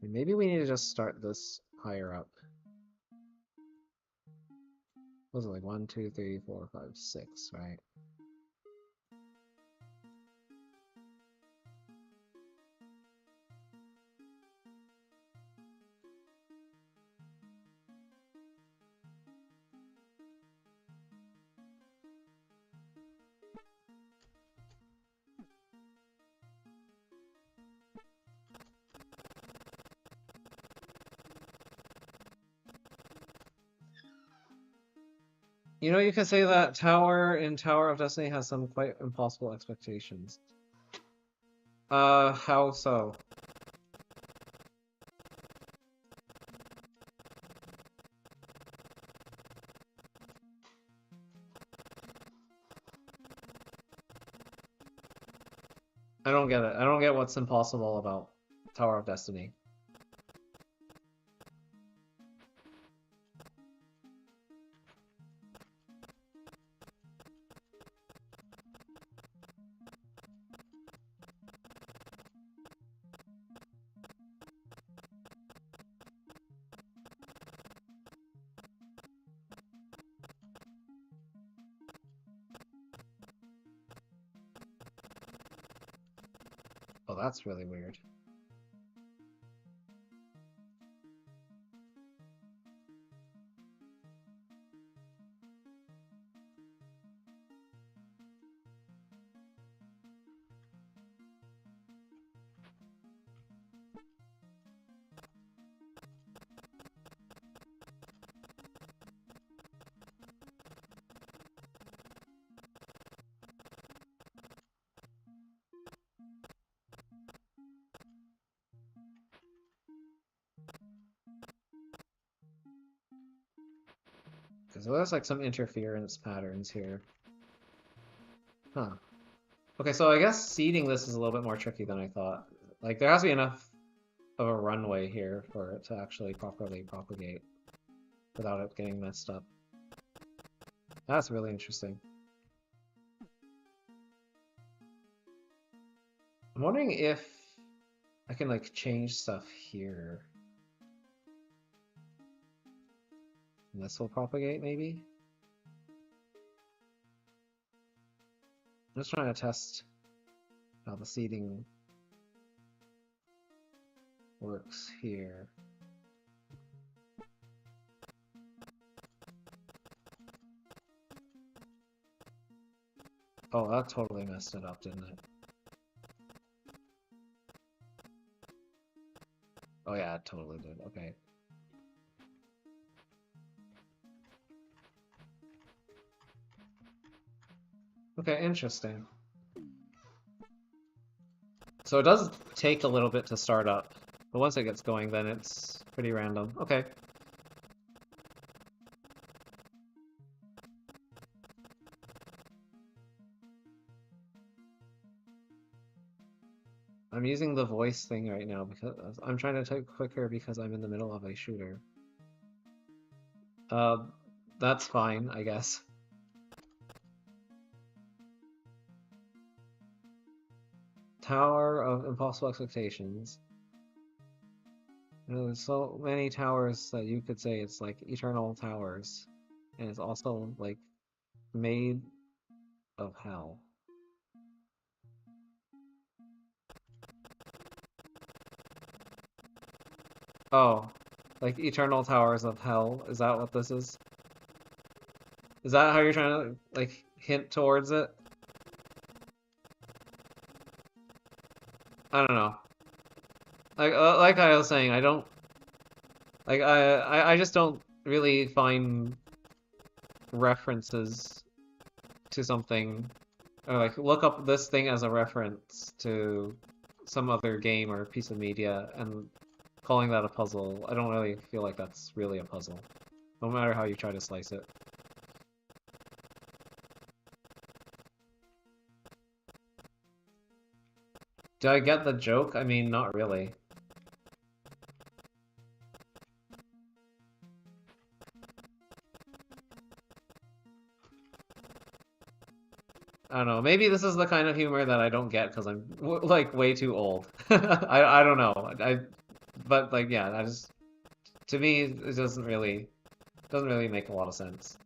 Maybe we need to just start this higher up. What was it like 1, 2, 3, 4, 5, 6, right? You know, you could say that Tower in Tower of Destiny has some quite impossible expectations. How so? I don't get it. I don't get what's impossible about Tower of Destiny. Oh, that's really weird. Because there's like some interference patterns here. Huh. Okay, so I guess seeding this is a little bit more tricky than I thought. Like, there has to be enough of a runway here for it to actually properly propagate without it getting messed up. That's really interesting. I'm wondering if I can, like, change stuff here. And this will propagate, maybe? I'm just trying to test how the seeding works here. Oh, that totally messed it up, didn't it? Oh yeah, it totally did. Okay. Okay, interesting. So it does take a little bit to start up, but once it gets going, then it's pretty random. Okay. I'm using the voice thing right now because I'm trying to type quicker because I'm in the middle of a shooter. Uh, that's fine, I guess. Tower of Impossible Expectations. You know, there's so many towers that you could say it's like eternal towers. And it's also like made of hell. Oh, like eternal towers of hell. Is that what this is? Is that how you're trying to like hint towards it? I don't know. Like I was saying, I don't like I just don't really find references to something or like look up this thing as a reference to some other game or piece of media and calling that a puzzle. I don't really feel like that's really a puzzle, no matter how you try to slice it. Do I get the joke? I mean, not really. I don't know. Maybe this is the kind of humor that I don't get because I'm like way too old. I don't know. But like yeah, I just to me it doesn't really make a lot of sense.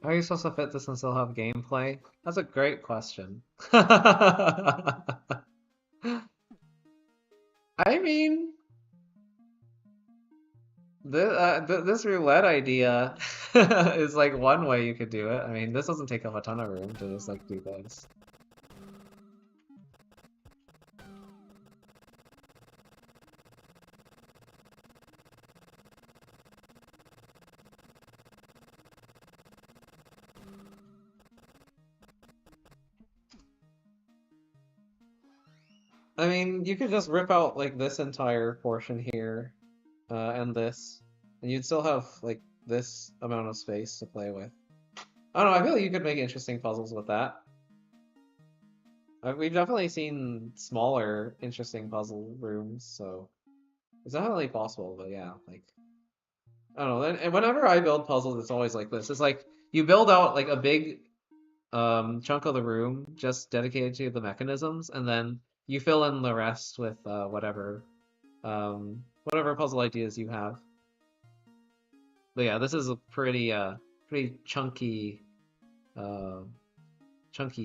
How are you supposed to fit this and still have gameplay? That's a great question. I mean, this roulette idea is like one way you could do it. I mean, this doesn't take up a ton of room to just like do this. I mean, you could just rip out like this entire portion here, and this, and you'd still have like this amount of space to play with. I don't know, I feel like you could make interesting puzzles with that. We've definitely seen smaller, interesting puzzle rooms, so it's definitely possible, but yeah, like, I don't know. And whenever I build puzzles, it's always like this. It's like you build out like a big chunk of the room just dedicated to the mechanisms, and then you fill in the rest with whatever puzzle ideas you have. But yeah, this is a pretty uh chunky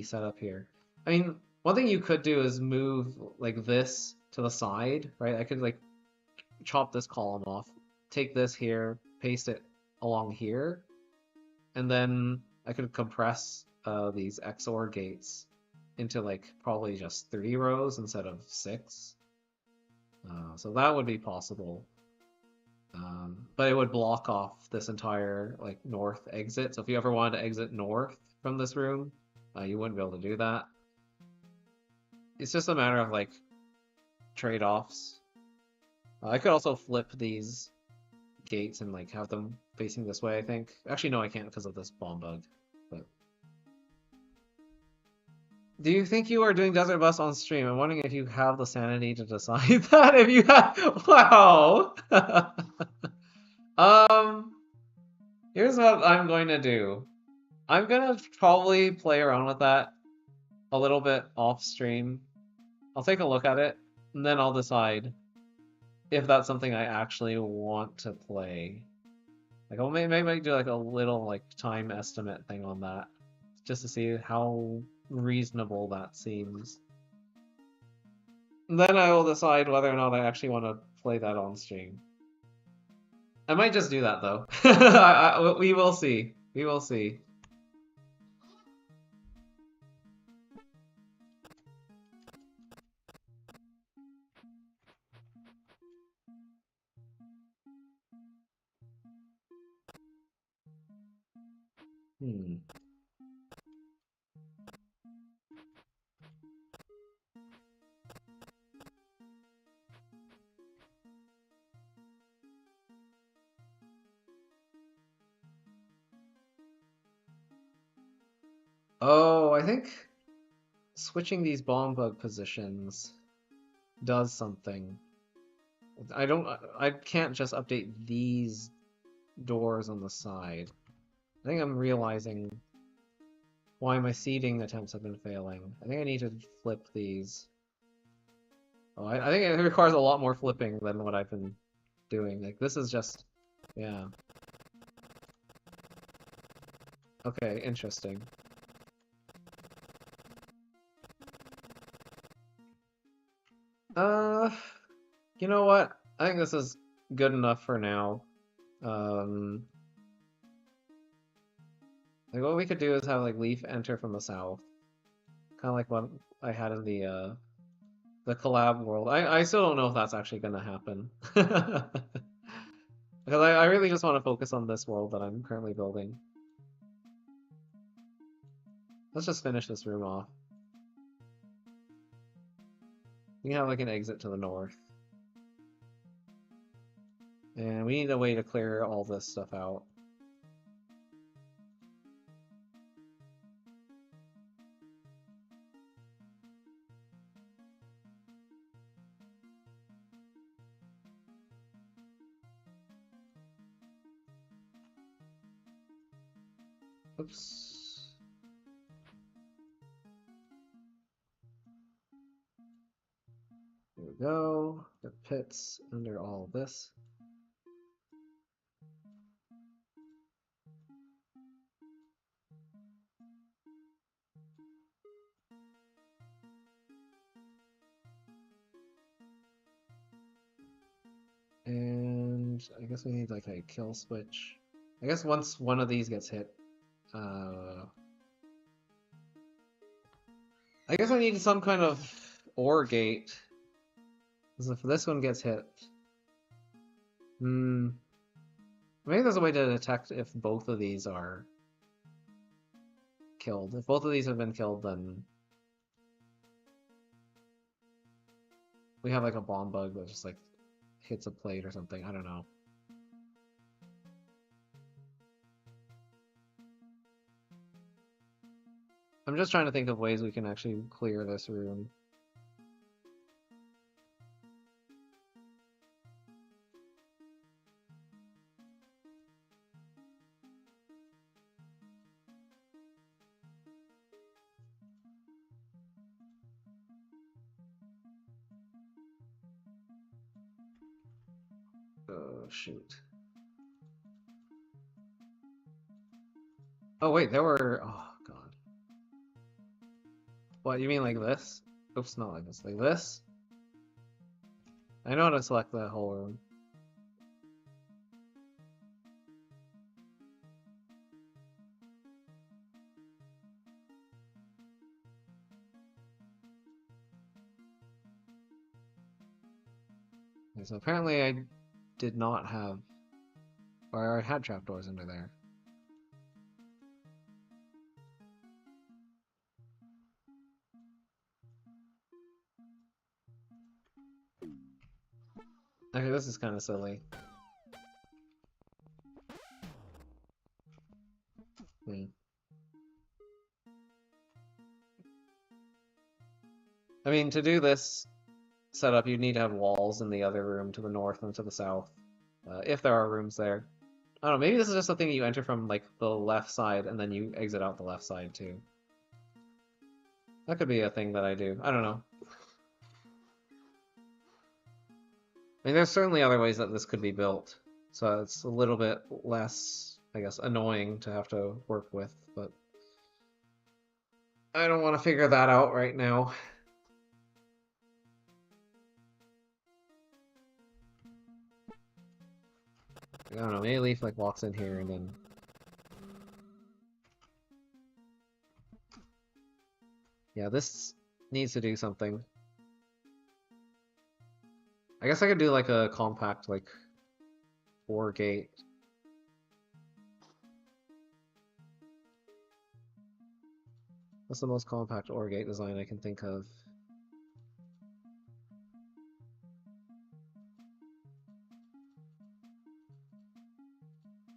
setup here. I mean, one thing you could do is move like this to the side, right? I could like chop this column off, take this here, paste it along here, and then I could compress these XOR gates into like probably just 3 rows instead of 6. So that would be possible. but it would block off this entire like north exit. So if you ever wanted to exit north from this room, you wouldn't be able to do that. It's just a matter of like trade-offs. I could also flip these gates and like have them facing this way, I think. Actually, no, I can't because of this bomb bug. But do you think you are doing Desert Bus on stream? I'm wondering if you have the sanity to decide that. If you have, wow. um, Here's what I'm going to do. I'm gonna probably play around with that a little bit off stream. I'll take a look at it, and then I'll decide if that's something I actually want to play. Like I'll maybe do like a little like time estimate thing on that, just to see how reasonable that seems. And then I will decide whether or not I actually want to play that on stream. I might just do that though. We will see. We will see. Hmm. Oh, I think switching these bomb bug positions does something. I can't just update these doors on the side. I think I'm realizing why my seeding attempts have been failing. I think I need to flip these. Oh, I think it requires a lot more flipping than what I've been doing. Like, this is just... yeah. Okay, interesting. Uh, you know what? I think this is good enough for now. Like what we could do is have like Leaf enter from the south, kind of like what I had in the collab world. I still don't know if that's actually gonna happen because I really just want to focus on this world that I'm currently building. Let's just finish this room off. We can have like an exit to the north. And we need a way to clear all this stuff out. Oops. There we go. The pits under all this. And I guess we need like a kill switch. I guess once one of these gets hit, I guess I need some kind of OR gate. Because if this one gets hit, maybe there's a way to detect if both of these are killed. If both of these have been killed, then we have like a bomb bug that just like hits a plate or something. I don't know. I'm just trying to think of ways we can actually clear this room. Oh, shoot. Oh, wait, there were... oh, God. What, you mean like this? Oops, not like this. Like this? I know how to select that whole room. Okay, so apparently I did not have Or I had trapdoors under there. Okay, this is kind of silly. I mean, to do this setup, you need to have walls in the other room to the north and to the south, if there are rooms there. I don't know, maybe this is just something you enter from, like, the left side, and then you exit out the left side, too. That could be a thing that I do. I don't know. I mean, there's certainly other ways that this could be built, so it's a little bit less, I guess, annoying to have to work with, but I don't want to figure that out right now. I don't know, maybe Leaf, like, walks in here and then... Yeah, this needs to do something. I guess I could do, like, a compact, like, OR gate. What's the most compact OR gate design I can think of?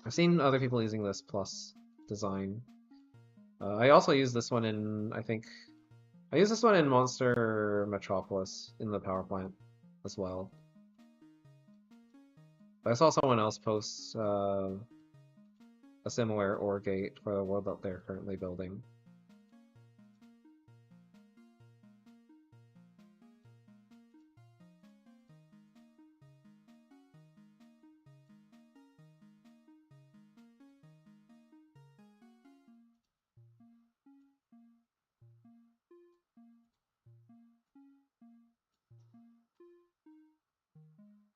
I've seen other people using this plus design. I also use this one in, I think, I use this one in Monster Metropolis in the power plant as well. But I saw someone else post a similar OR gate for the world that they're currently building.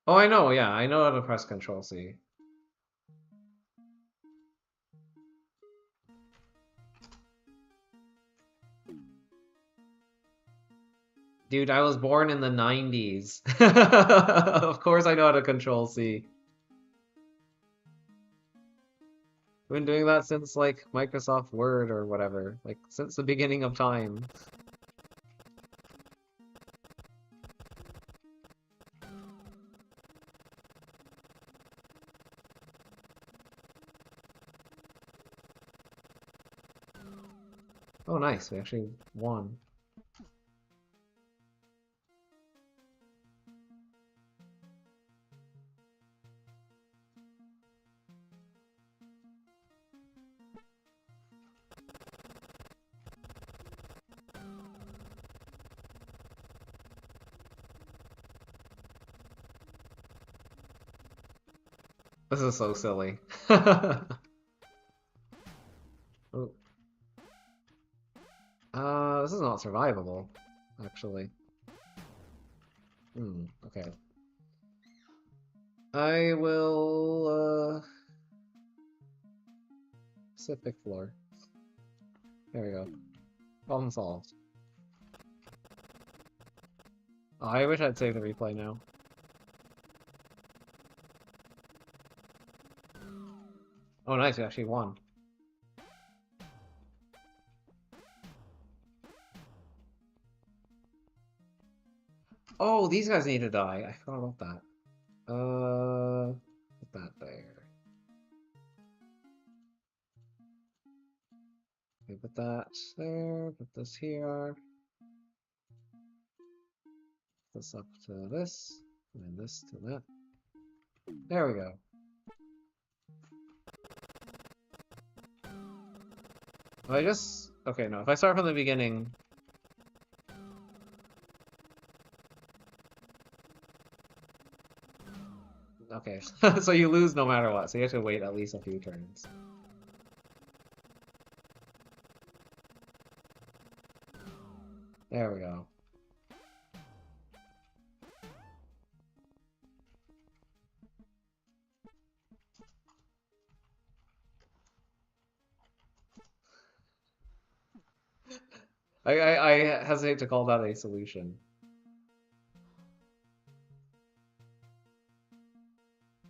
Oh, I know, yeah, I know how to press Control C. Dude, I was born in the 90s. Of course I know how to Control C. I've been doing that since, like, Microsoft Word or whatever. Like, since the beginning of time. Oh, nice, we actually won. This is so silly. Oh. This is not survivable, actually. Okay. I will, Pacific floor. There we go. Problem solved. Oh, I wish I'd save the replay now. Oh, nice, we actually won. Oh, these guys need to die. I forgot about that. Put that there. Okay, put that there, put this here. This up to this, and this to that. There we go. Okay, no, if I start from the beginning... Okay, so you lose no matter what, so you have to wait at least a few turns. There we go. I hesitate to call that a solution.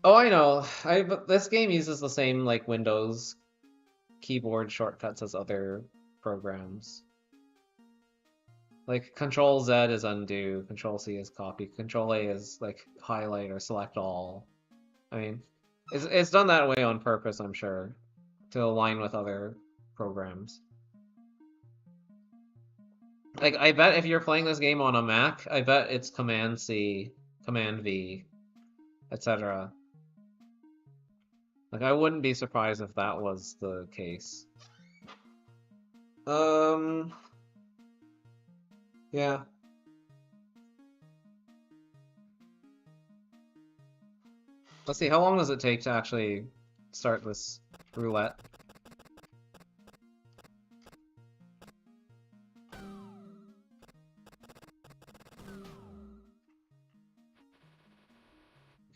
Oh, I know. But this game uses the same like Windows keyboard shortcuts as other programs. Like Control Z is undo, Control C is copy, Control A is like highlight or select all. I mean, it's done that way on purpose, I'm sure, to align with other programs. Like I bet if you're playing this game on a Mac, I bet it's Command C, Command V, etc. Like I wouldn't be surprised if that was the case. Um, yeah. Let's see, how long does it take to actually start this roulette?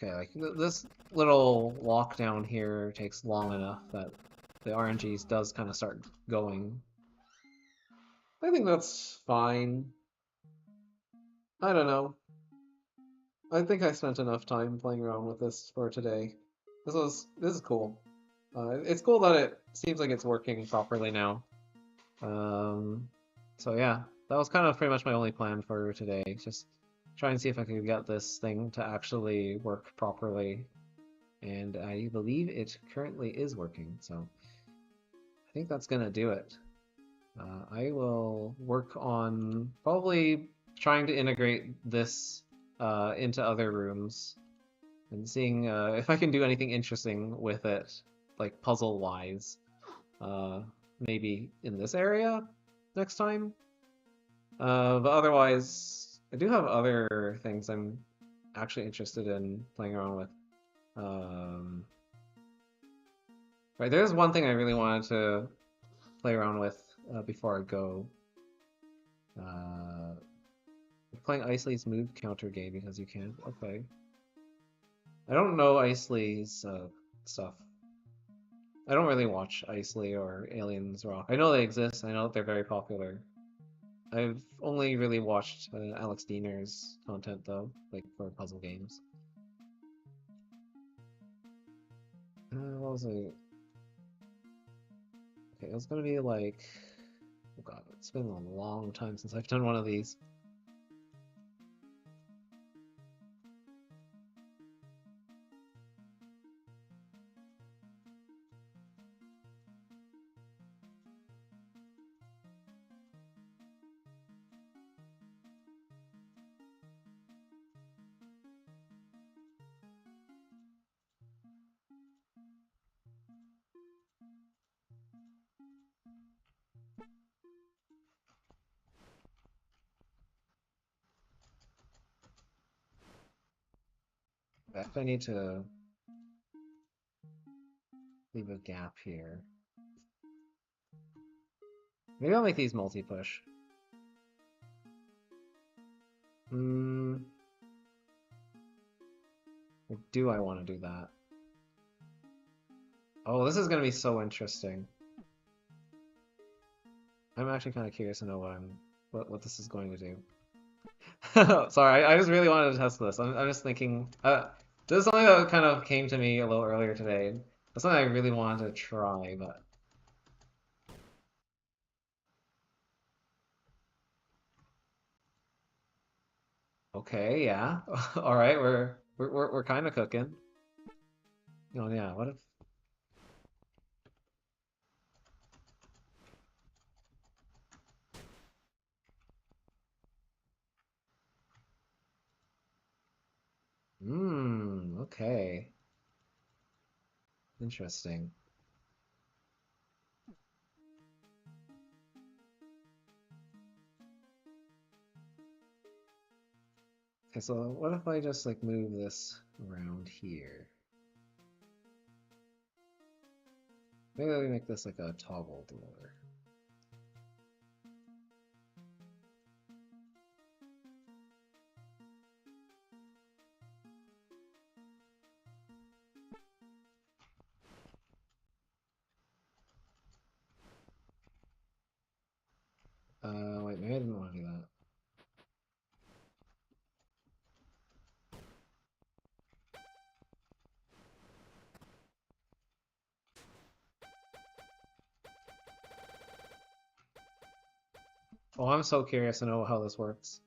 Okay, like this little lockdown here takes long enough that the RNGs does kind of start going. I think that's fine. I don't know. I think I spent enough time playing around with this for today. This is cool. It's cool that it seems like it's working properly now. Um, so yeah, that was kind of pretty much my only plan for today. Just try and see if I could get this thing to actually work properly. And I believe it currently is working, so I think that's gonna do it. I will work on probably trying to integrate this into other rooms and seeing if I can do anything interesting with it, like puzzle-wise. Uh, Maybe in this area next time. But otherwise, I do have other things I'm actually interested in playing around with. Um, right, there's one thing I really wanted to play around with before I go. Uh, Playing Isley's move counter game because you can. Okay. I don't know Isley's stuff. I don't really watch Isley or Aliens Rock. I know they exist. I know that they're very popular. I've only really watched Alex Diener's content though, like for puzzle games. What was it? Okay, it was gonna be like, oh god, it's been a long time since I've done one of these. If I need to leave a gap here. Maybe I'll make these multi-push. Hmm. Or do I want to do that? Oh, this is gonna be so interesting. I'm actually kind of curious to know what this is going to do. Sorry, I just really wanted to test this. I'm just thinking. This is something that kind of came to me a little earlier today. It's something I really wanted to try, but okay, yeah. All right, we're kind of cooking. Oh yeah, what if? Okay, interesting. Okay, so what if I just like move this around here? Maybe we make this like a toggle door. Wait, maybe I didn't want to do that. Oh, I'm so curious to know how this works.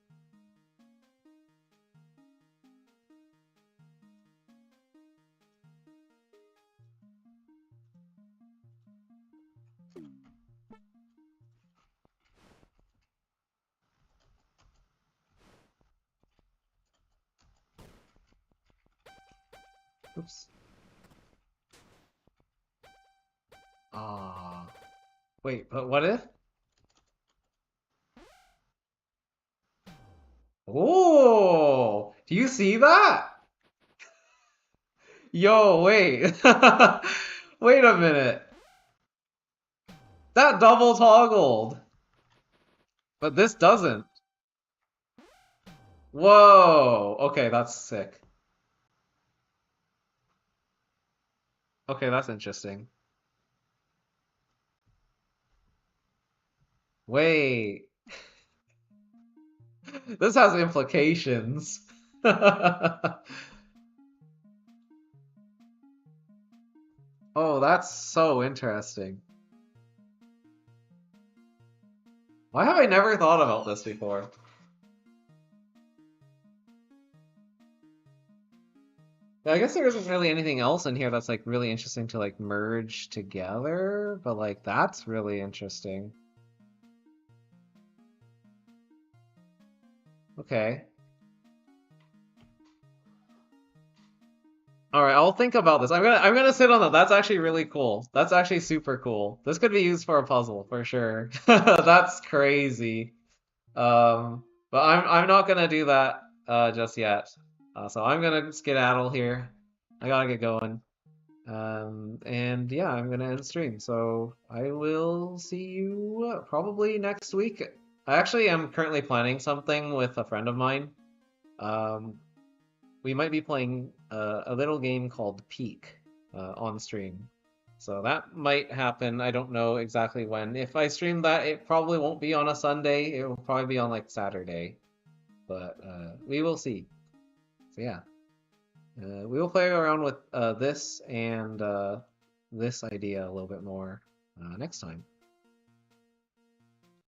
Oops. Ah. Wait, but what if? Oh, do you see that? Yo, wait. Wait a minute. That double toggled, but this doesn't. Whoa. Okay, that's sick. Okay, that's interesting. Wait. This has implications. Oh, that's so interesting. Why have I never thought about this before? Yeah, I guess there isn't really anything else in here that's like really interesting to like merge together, but like that's really interesting. Okay. All right, I'll think about this. I'm gonna sit on that. That's actually really cool. That's actually super cool. This could be used for a puzzle for sure. That's crazy. But I'm not gonna do that just yet. So I'm gonna skedaddle here. I gotta get going. And yeah, I'm gonna end stream. So I will see you probably next week. I actually am currently planning something with a friend of mine. Um, we might be playing a little game called Peak on stream. So that might happen. I don't know exactly when. If I stream that, it probably won't be on a Sunday. It will probably be on like Saturday. But we will see. So yeah, we will play around with this and this idea a little bit more next time.